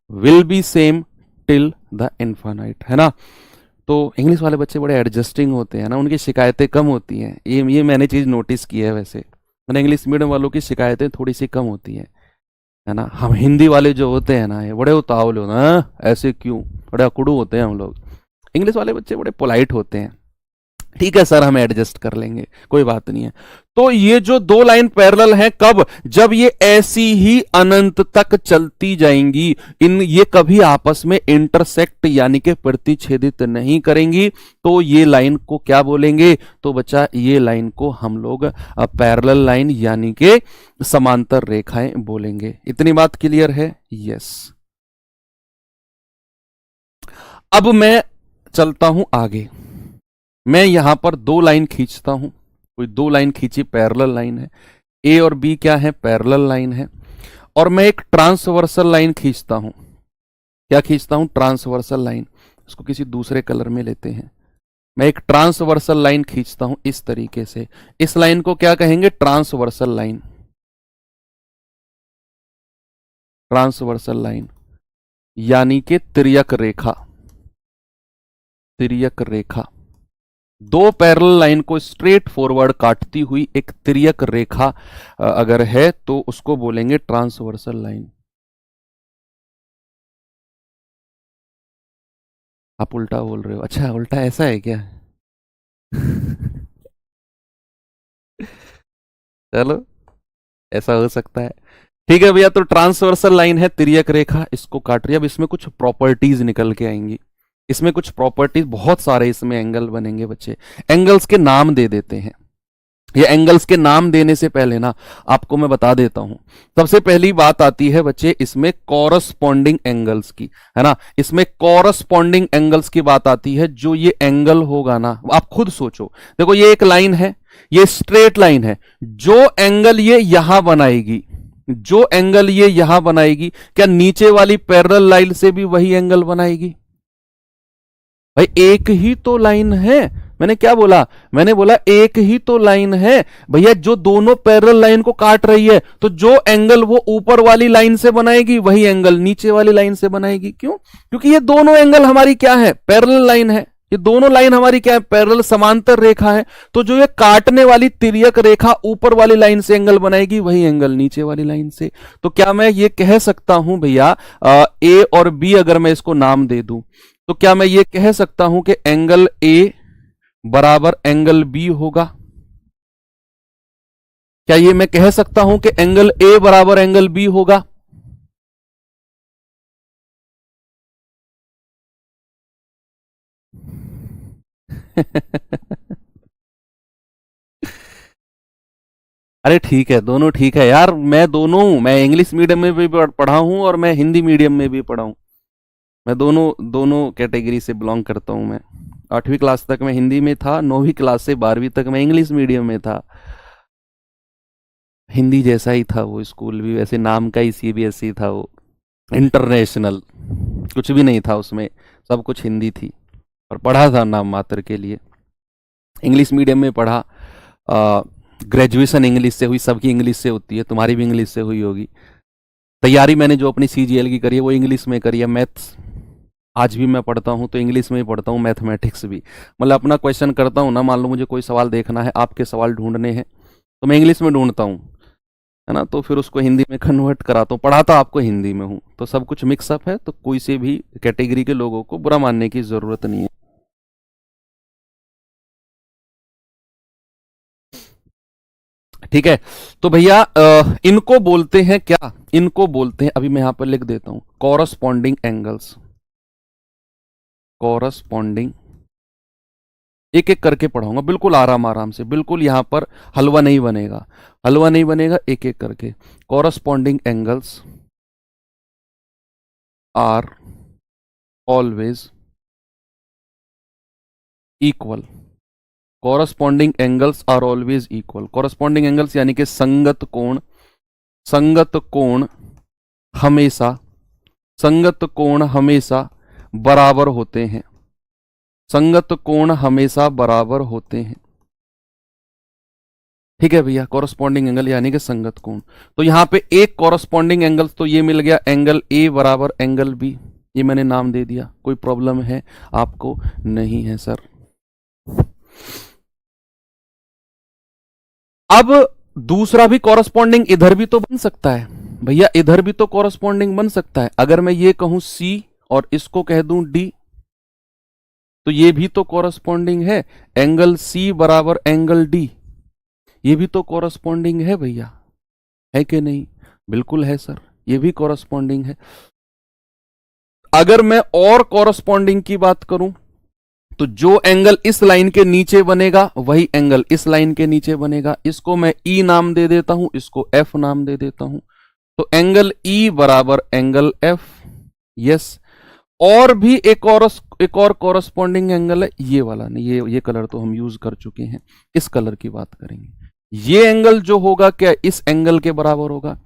will be same till the infinite, है ना। तो English वाले बच्चे बड़े adjusting होते हैं ना, उनकी शिकायतें कम होती हैं, ये मैंने चीज नोटिस की है। वैसे मैंने इंग्लिश मीडियम वालों की शिकायतें थोड़ी सी कम होती है ना। हम हिंदी वाले जो होते हैं ना, ये बड़े उतावले होते हैं, ऐसे क्यों, बड़े अकड़ू होते हैं हम लोग। इंग्लिश वाले बच्चे बड़े पोलाइट होते हैं। ठीक है सर, हम एडजस्ट कर लेंगे, कोई बात नहीं है। तो ये जो दो लाइन पैरेलल हैं, कब? जब ये ऐसी ही अनंत तक चलती जाएंगी, ये कभी आपस में इंटरसेक्ट यानी कि प्रतिच्छेदित नहीं करेंगी, तो ये लाइन को क्या बोलेंगे? तो बच्चा ये लाइन को हम लोग पैरेलल लाइन यानी कि समांतर रेखाएं बोलेंगे। इतनी बात क्लियर है? यस। अब मैं चलता हूं आगे, मैं यहां पर दो लाइन खींचता हूं, कोई दो लाइन खींची, पैरेलल लाइन है, ए और बी क्या है? पैरेलल लाइन है। और मैं एक ट्रांसवर्सल लाइन खींचता हूं, क्या खींचता हूं? Transversal line. इसको किसी दूसरे कलर में लेते हैं। मैं एक ट्रांसवर्सल लाइन खींचता हूं इस तरीके से, इस लाइन को क्या कहेंगे? ट्रांसवर्सल लाइन, ट्रांसवर्सल लाइन यानी कि तिर्यक रेखा, तिर्यक रेखा। दो पैरेलल लाइन को स्ट्रेट फॉरवर्ड काटती हुई एक तिर्यक रेखा अगर है तो उसको बोलेंगे ट्रांसवर्सल लाइन। आप उल्टा बोल रहे हो? अच्छा, उल्टा ऐसा है क्या? चलो, ऐसा हो सकता है। ठीक है भैया, तो ट्रांसवर्सल लाइन है, तिर्यक रेखा, इसको काट रही है। अब इसमें कुछ प्रॉपर्टीज निकल के आएंगी, इसमें कुछ प्रॉपर्टीज, बहुत सारे इसमें एंगल बनेंगे बच्चे। एंगल्स के नाम दे देते हैं। ये एंगल्स के नाम देने से पहले ना आपको मैं बता देता हूं। सबसे पहली बात आती है बच्चे इसमें कॉरस्पॉन्डिंग एंगल्स की, है ना। इसमें कॉरस्पॉन्डिंग एंगल्स की बात आती है। जो ये एंगल होगा ना, आप खुद सोचो, देखो ये एक लाइन है, ये स्ट्रेट लाइन है, जो एंगल ये यहां बनाएगी, जो एंगल ये यहां बनाएगी, क्या नीचे वाली पैरेलल लाइन से भी वही एंगल बनाएगी? भाई एक ही तो लाइन है। मैंने क्या बोला? मैंने बोला एक ही तो लाइन है भैया, जो दोनों पैरेलल लाइन को काट रही है, तो जो एंगल वो ऊपर वाली लाइन से बनाएगी, वही एंगल नीचे वाली लाइन से बनाएगी। क्यों? क्योंकि ये दोनों एंगल हमारी क्या है? पैरेलल लाइन है। ये दोनों लाइन हमारी क्या है? पैरेलल, समांतर रेखा है। तो जो ये काटने वाली तिर्यक रेखा ऊपर वाली लाइन से एंगल बनाएगी, वही एंगल नीचे वाली लाइन से। तो क्या मैं ये कह सकता हूं भैया, ए और बी अगर मैं इसको नाम दे दूं, तो क्या मैं ये कह सकता हूं कि एंगल ए बराबर एंगल बी होगा? क्या ये मैं कह सकता हूं कि एंगल ए बराबर एंगल बी होगा? अरे ठीक है, दोनों ठीक है यार। मैं दोनों हूं, मैं इंग्लिश मीडियम में भी पढ़ा हूं और मैं हिंदी मीडियम में भी पढ़ा हूं। मैं दोनों दोनों कैटेगरी से बिलोंग करता हूं। मैं 8वीं क्लास तक मैं हिंदी में था, 9वीं क्लास से 12वीं तक मैं इंग्लिश मीडियम में था। हिंदी जैसा ही था वो स्कूल भी, वैसे नाम का ही सीबीएसई था वो, इंटरनेशनल। कुछ भी नहीं था उसमें, सब कुछ हिंदी थी। और पढ़ा था नाम मात्र के लिए। इंग्लिश मीडियम में पढ़ा। ग्रेजुएशन इंग्लिश से हुई, सबकी इंग्लिश से होती है, तुम्हारी भी इंग्लिश से हुई होगी। तैयारी मैंने जो अपनी सीजीएल की करी है वो इंग्लिश में करी है। मैथ्स आज भी मैं पढ़ता हूँ तो इंग्लिश में ही पढ़ता हूँ, मैथमेटिक्स भी। मतलब अपना क्वेश्चन करता हूँ ना, मान लो मुझे कोई सवाल देखना है, आपके सवाल ढूंढने हैं, तो मैं इंग्लिश में ढूंढता हूँ, है ना, तो फिर उसको हिंदी में कन्वर्ट कराता हूँ। पढ़ाता आपको हिंदी में हूँ, तो सब कुछ मिक्सअप है। तो कोई से भी कैटेगरी के लोगों को बुरा मानने की जरूरत नहीं है। ठीक है। तो भैया इनको बोलते हैं क्या? इनको बोलते हैं, अभी मैं यहां पर लिख देता हूं, कॉरस्पॉन्डिंग एंगल्स। कॉरस्पॉन्डिंग, एक एक करके पढ़ाऊंगा, बिल्कुल आराम आराम से, बिल्कुल यहां पर हलवा नहीं बनेगा, हलवा नहीं बनेगा, एक एक करके। Corresponding angles are always equal. Corresponding angles are always equal. Corresponding angles यानी कि संगत कोण, संगत कोण हमेशा, संगत कोण हमेशा बराबर होते हैं। संगत कोण हमेशा बराबर होते हैं। ठीक है भैया, कॉरस्पॉन्डिंग एंगल यानी कि संगत कोण। तो यहां पे एक कॉरस्पॉन्डिंग एंगल तो ये मिल गया, एंगल ए बराबर एंगल बी, ये मैंने नाम दे दिया। कोई प्रॉब्लम है आपको? नहीं है सर। अब दूसरा भी कॉरस्पॉन्डिंग इधर भी तो बन सकता है भैया, इधर भी तो कॉरस्पॉन्डिंग बन सकता है। अगर मैं ये कहूं सी और इसको कह दूं डी, तो ये भी तो कॉरस्पॉन्डिंग है। एंगल सी बराबर एंगल डी, ये भी तो कॉरस्पॉन्डिंग है भैया, है कि नहीं? बिल्कुल है सर, ये भी कॉरस्पॉन्डिंग है। अगर मैं और कॉरस्पॉन्डिंग की बात करूं, तो जो एंगल इस लाइन के नीचे बनेगा वही एंगल इस लाइन के नीचे बनेगा। इसको मैं ई नाम दे देता हूं, इसको एफ नाम दे देता हूं। तो एंगल ई बराबर एंगल एफ। यस। और भी एक और कॉरस्पॉन्डिंग एंगल है, ये वाला नहीं, ये कलर तो हम यूज कर चुके हैं, इस कलर की बात करेंगे। ये एंगल जो होगा क्या इस एंगल के बराबर होगा।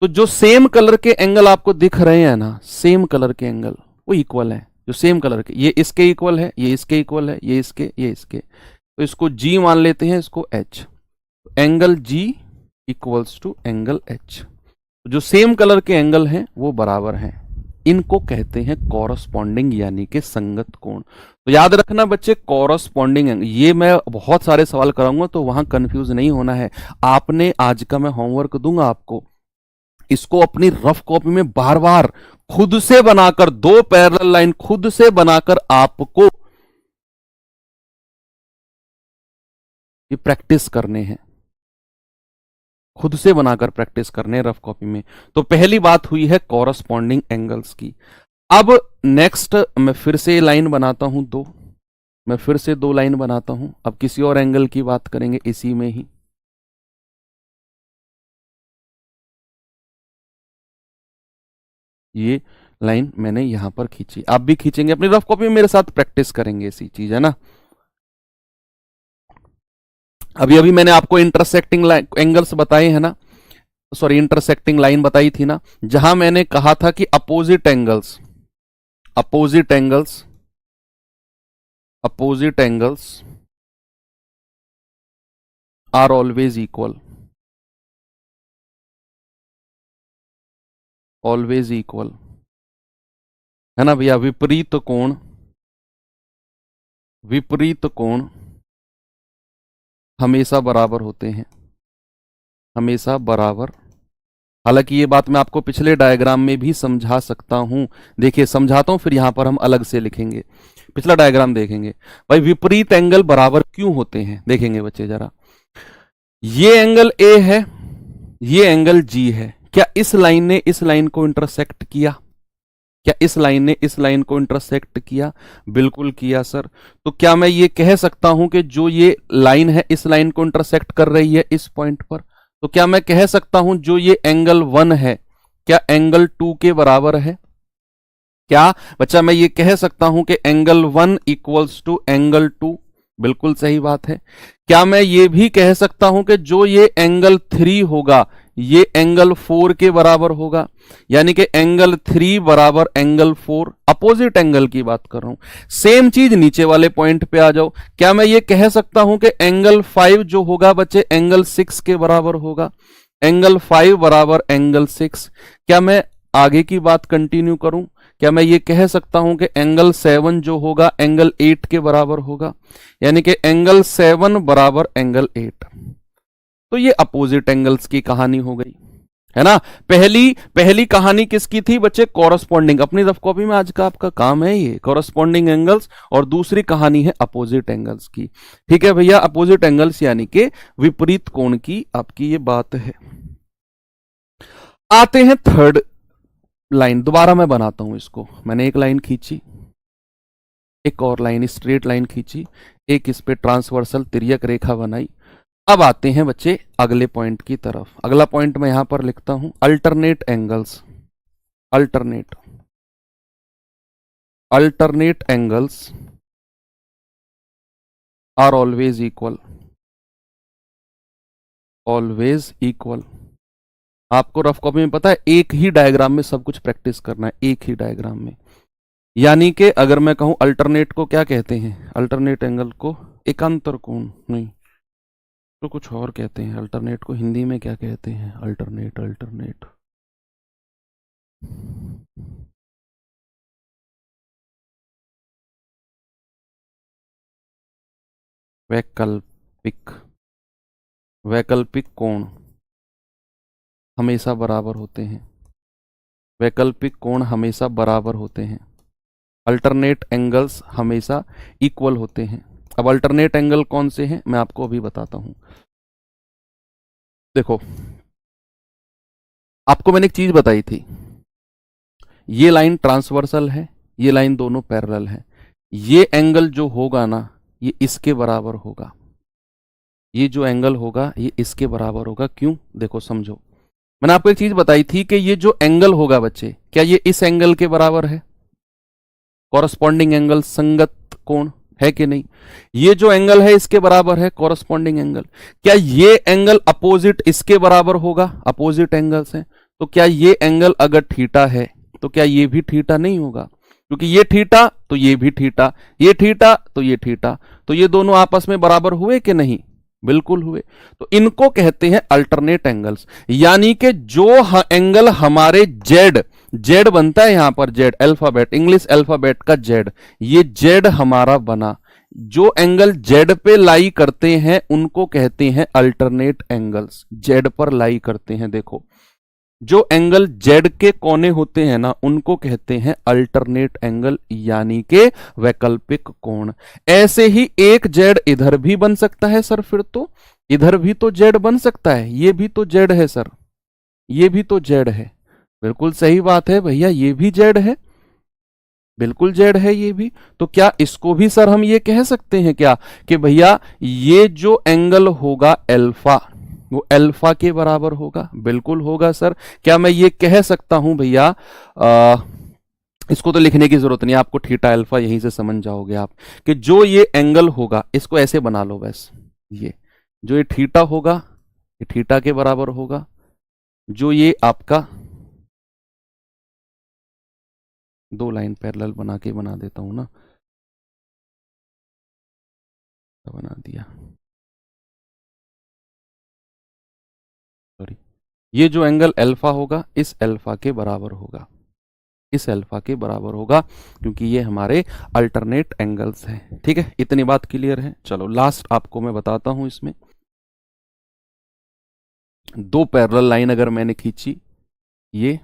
तो जो सेम कलर के एंगल आपको दिख रहे हैं ना, सेम कलर के एंगल वो इक्वल है। जो सेम कलर के, ये इसके इक्वल है, ये इसके इक्वल है, ये इसके, ये इसके, तो इसको जी मान लेते हैं, इसको H. Angle G equals to angle H. जो सेम कलर के एंगल हैं वो बराबर हैं, इनको कहते हैं कॉरस्पॉन्डिंग यानी कि संगत कोण। तो याद रखना बच्चे, कॉरस्पॉन्डिंग एंगल, ये मैं बहुत सारे सवाल कराऊंगा तो वहां कंफ्यूज नहीं होना है। आपने आज का मैं होमवर्क दूंगा आपको, इसको अपनी रफ कॉपी में बार बार खुद से बनाकर, दो पैरेलल लाइन खुद से बनाकर आपको ये प्रैक्टिस करने हैं, खुद से बनाकर प्रैक्टिस करने रफ कॉपी में। तो पहली बात हुई है कॉरस्पॉन्डिंग एंगल्स की। अब नेक्स्ट मैं फिर से लाइन बनाता हूं दो, मैं फिर से दो लाइन बनाता हूं। अब किसी और एंगल की बात करेंगे इसी में ही। ये लाइन मैंने यहां पर खींची, आप भी खींचेंगे अपनी रफ कॉपी में, मेरे साथ प्रैक्टिस करेंगे इसी चीज, है ना। अभी अभी मैंने आपको इंटरसेक्टिंग एंगल्स बताए हैं ना, सॉरी इंटरसेक्टिंग लाइन बताई थी ना, जहां मैंने कहा था कि opposite angles, opposite angles, opposite angles are always equal, always equal, है ना भैया। विपरीत कोण, विपरीत कोण हमेशा बराबर होते हैं, हमेशा बराबर। हालांकि ये बात मैं आपको पिछले डायग्राम में भी समझा सकता हूं, देखिए समझाता हूं, फिर यहां पर हम अलग से लिखेंगे, पिछला डायग्राम देखेंगे। भाई विपरीत एंगल बराबर क्यों होते हैं, देखेंगे बच्चे जरा। ये एंगल ए है, ये एंगल जी है, क्या इस लाइन ने इस लाइन को इंटरसेक्ट किया? क्या इस लाइन ने इस लाइन को इंटरसेक्ट किया? बिल्कुल किया सर। तो क्या मैं ये कह सकता हूं कि जो ये लाइन है इस लाइन को इंटरसेक्ट कर रही है इस पॉइंट पर? तो क्या मैं कह सकता हूं जो ये एंगल 1 है क्या एंगल 2 के बराबर है? क्या बच्चा मैं ये कह सकता हूं कि एंगल 1 इक्वल्स टू एंगल 2? बिल्कुल सही बात है। क्या मैं ये भी कह सकता हूं कि जो ये एंगल 3 होगा ये एंगल 4 के बराबर होगा? यानी कि एंगल 3 बराबर एंगल 4, अपोजिट एंगल की बात कर रहा हूं। सेम चीज नीचे वाले पॉइंट पे आ जाओ। क्या मैं ये कह सकता हूं कि एंगल 5 जो होगा बच्चे एंगल 6 के बराबर होगा? एंगल 5 बराबर एंगल 6। क्या मैं आगे की बात कंटिन्यू करूं? क्या मैं ये कह सकता हूं कि एंगल 7 जो होगा एंगल 8 के बराबर होगा? यानी कि एंगल 7 बराबर एंगल 8। तो ये अपोजिट एंगल्स की कहानी हो गई, है ना। पहली कहानी किसकी थी बच्चे? कॉरस्पॉन्डिंग। अपनी रफ कॉपी में आज का आपका काम है ये कॉरस्पॉन्डिंग एंगल्स, और दूसरी कहानी है अपोजिट एंगल्स की। ठीक है भैया, अपोजिट एंगल्स यानी कि विपरीत कोण की आपकी ये बात है। आते हैं थर्ड लाइन। दोबारा मैं बनाता हूं इसको। मैंने एक लाइन खींची, एक और लाइन स्ट्रेट लाइन खींची, एक इस पे ट्रांसवर्सल तिर्यक रेखा बनाई। अब आते हैं बच्चे अगले पॉइंट की तरफ। अगला पॉइंट मैं यहां पर लिखता हूं alternate angles. Alternate angles are always equal. Always equal. आपको रफ कॉपी में पता है एक ही डायग्राम में सब कुछ प्रैक्टिस करना है, एक ही डायग्राम में। यानी कि अगर मैं कहूं अल्टरनेट को क्या कहते हैं? अल्टरनेट एंगल को एकांतर कोण नहीं तो कुछ और कहते हैं। अल्टरनेट को हिंदी में क्या कहते हैं? अल्टरनेट वैकल्पिक कोण हमेशा बराबर होते हैं। वैकल्पिक कोण हमेशा बराबर होते हैं। अल्टरनेट एंगल्स हमेशा इक्वल होते हैं। अब अल्टरनेट एंगल कौन से हैं मैं आपको अभी बताता हूं। देखो, आपको मैंने एक चीज बताई थी, ये लाइन ट्रांसवर्सल है, ये लाइन दोनों पैरेलल है। ये एंगल जो होगा ना ये इसके बराबर होगा। ये जो एंगल होगा ये इसके बराबर होगा। क्यों? देखो समझो, मैंने आपको एक चीज बताई थी कि ये जो एंगल होगा बच्चे क्या ये इस एंगल के बराबर है? कॉरस्पॉन्डिंग एंगल, संगत कोण है कि नहीं? ये जो एंगल है इसके बराबर है कॉरस्पॉन्डिंग एंगल। क्या ये एंगल अपोजिट इसके बराबर होगा? अपोजिट एंगल्स हैं। तो क्या ये एंगल अगर थीटा है तो क्या ये भी थीटा नहीं होगा? क्योंकि ये थीटा तो ये भी थीटा, ये थीटा तो ये थीटा, तो ये दोनों आपस में बराबर हुए कि नहीं? बिल्कुल हुए। तो इनको कहते हैं अल्टरनेट एंगल्स। यानी कि जो एंगल हमारे जेड बनता है यहां पर, जेड अल्फाबेट, इंग्लिश अल्फाबेट का जेड, ये जेड हमारा बना, जो एंगल जेड पे लाई करते हैं उनको कहते हैं अल्टरनेट एंगल्स। जेड पर लाई करते हैं। देखो, जो एंगल जेड के कोने होते हैं ना उनको कहते हैं अल्टरनेट एंगल, यानी के वैकल्पिक कोण। ऐसे ही एक जेड इधर भी बन सकता है सर, फिर तो इधर भी तो जेड बन सकता है। ये भी तो जेड है सर, ये भी तो जेड है। बिल्कुल सही बात है भैया, ये भी जेड है, बिल्कुल जेड है ये भी। तो क्या इसको भी सर हम ये कह सकते हैं क्या कि भैया ये जो एंगल होगा अल्फा वो अल्फा के बराबर होगा? बिल्कुल होगा सर। क्या मैं ये कह सकता हूं भैया, इसको तो लिखने की जरूरत नहीं, आपको थीटा अल्फा यहीं से समझ जाओगे आप, कि जो ये एंगल होगा इसको ऐसे बना लो बस, ये जो ये थीटा होगा ये थीटा के बराबर होगा। जो ये आपका दो लाइन पैरेलल बना के बना देता हूं ना, बना दिया, सॉरी, ये जो एंगल अल्फा होगा इस अल्फा के बराबर होगा, इस अल्फा के बराबर होगा, क्योंकि ये हमारे अल्टरनेट एंगल्स हैं। ठीक है, इतनी बात क्लियर है। चलो लास्ट आपको मैं बताता हूं। इसमें दो पैरेलल लाइन अगर मैंने खींची, ये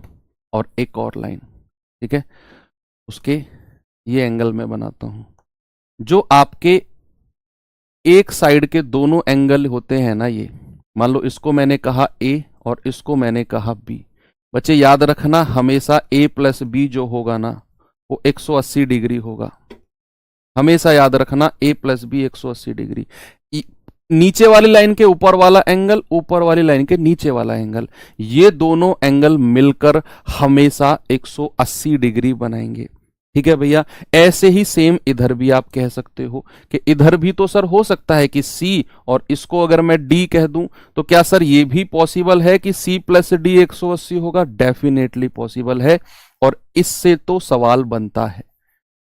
और एक और लाइन, ठीक है, उसके ये एंगल मैं बनाता हूं। जो आपके एक साइड के दोनों एंगल होते हैं ना, ये मान लो इसको मैंने कहा ए और इसको मैंने कहा बी, बच्चे याद रखना, हमेशा a प्लस बी जो होगा ना वो 180 डिग्री होगा। हमेशा याद रखना a प्लस बी 180 डिग्री। नीचे वाली लाइन के ऊपर वाला एंगल, ऊपर वाली लाइन के नीचे वाला एंगल, ये दोनों एंगल मिलकर हमेशा 180 डिग्री बनाएंगे। ठीक है भैया। ऐसे ही सेम इधर भी आप कह सकते हो कि इधर भी तो सर हो सकता है कि C और इसको अगर मैं D कह दूं तो क्या सर ये भी पॉसिबल है कि C प्लस D 180 होगा? डेफिनेटली पॉसिबल है। और इससे तो सवाल बनता है,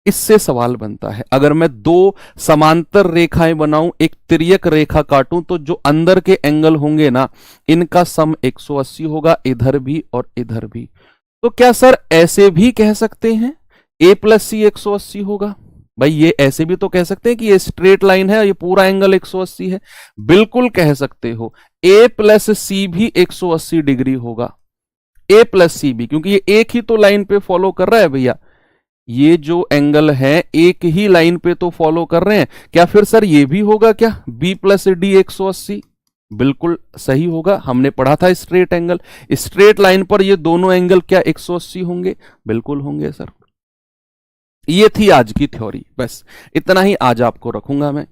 इससे सवाल बनता है। अगर मैं दो समांतर रेखाएं बनाऊं, एक तिर्यक रेखा काटूं, तो जो अंदर के एंगल होंगे ना इनका सम 180 होगा, इधर भी और इधर भी। तो क्या सर ऐसे भी कह सकते हैं a प्लस सी 180 होगा? भाई ये ऐसे भी तो कह सकते हैं कि ये स्ट्रेट लाइन है, ये पूरा एंगल 180 है। बिल्कुल कह सकते हो। a प्लस सी भी 180 डिग्री होगा, a प्लस सी भी, क्योंकि ये एक ही तो लाइन पे फॉलो कर रहा है भैया। ये जो एंगल है एक ही लाइन पे तो फॉलो कर रहे हैं। क्या फिर सर ये भी होगा क्या b प्लस डी 180? बिल्कुल सही होगा। हमने पढ़ा था स्ट्रेट एंगल, स्ट्रेट लाइन पर ये दोनों एंगल क्या 180 होंगे? बिल्कुल होंगे सर। ये थी आज की थ्योरी, बस इतना ही आज आपको रखूंगा मैं।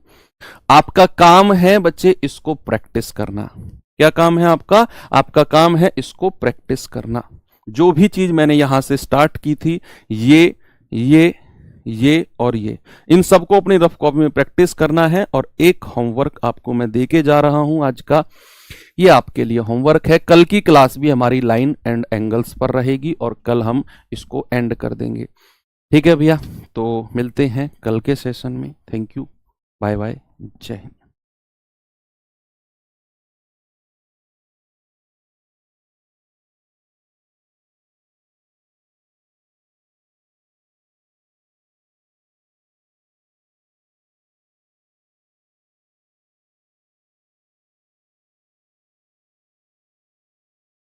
आपका काम है बच्चे इसको प्रैक्टिस करना। क्या काम है आपका? आपका काम है इसको प्रैक्टिस करना। जो भी चीज मैंने यहां से स्टार्ट की थी, ये और ये, इन सबको अपनी रफ कॉपी में प्रैक्टिस करना है। और एक होमवर्क आपको मैं देके जा रहा हूं आज का, ये आपके लिए होमवर्क है। कल की क्लास भी हमारी लाइन एंड एंगल्स पर रहेगी और कल हम इसको एंड कर देंगे। ठीक है भैया, तो मिलते हैं कल के सेशन में। थैंक यू, बाय बाय, जय हिंद।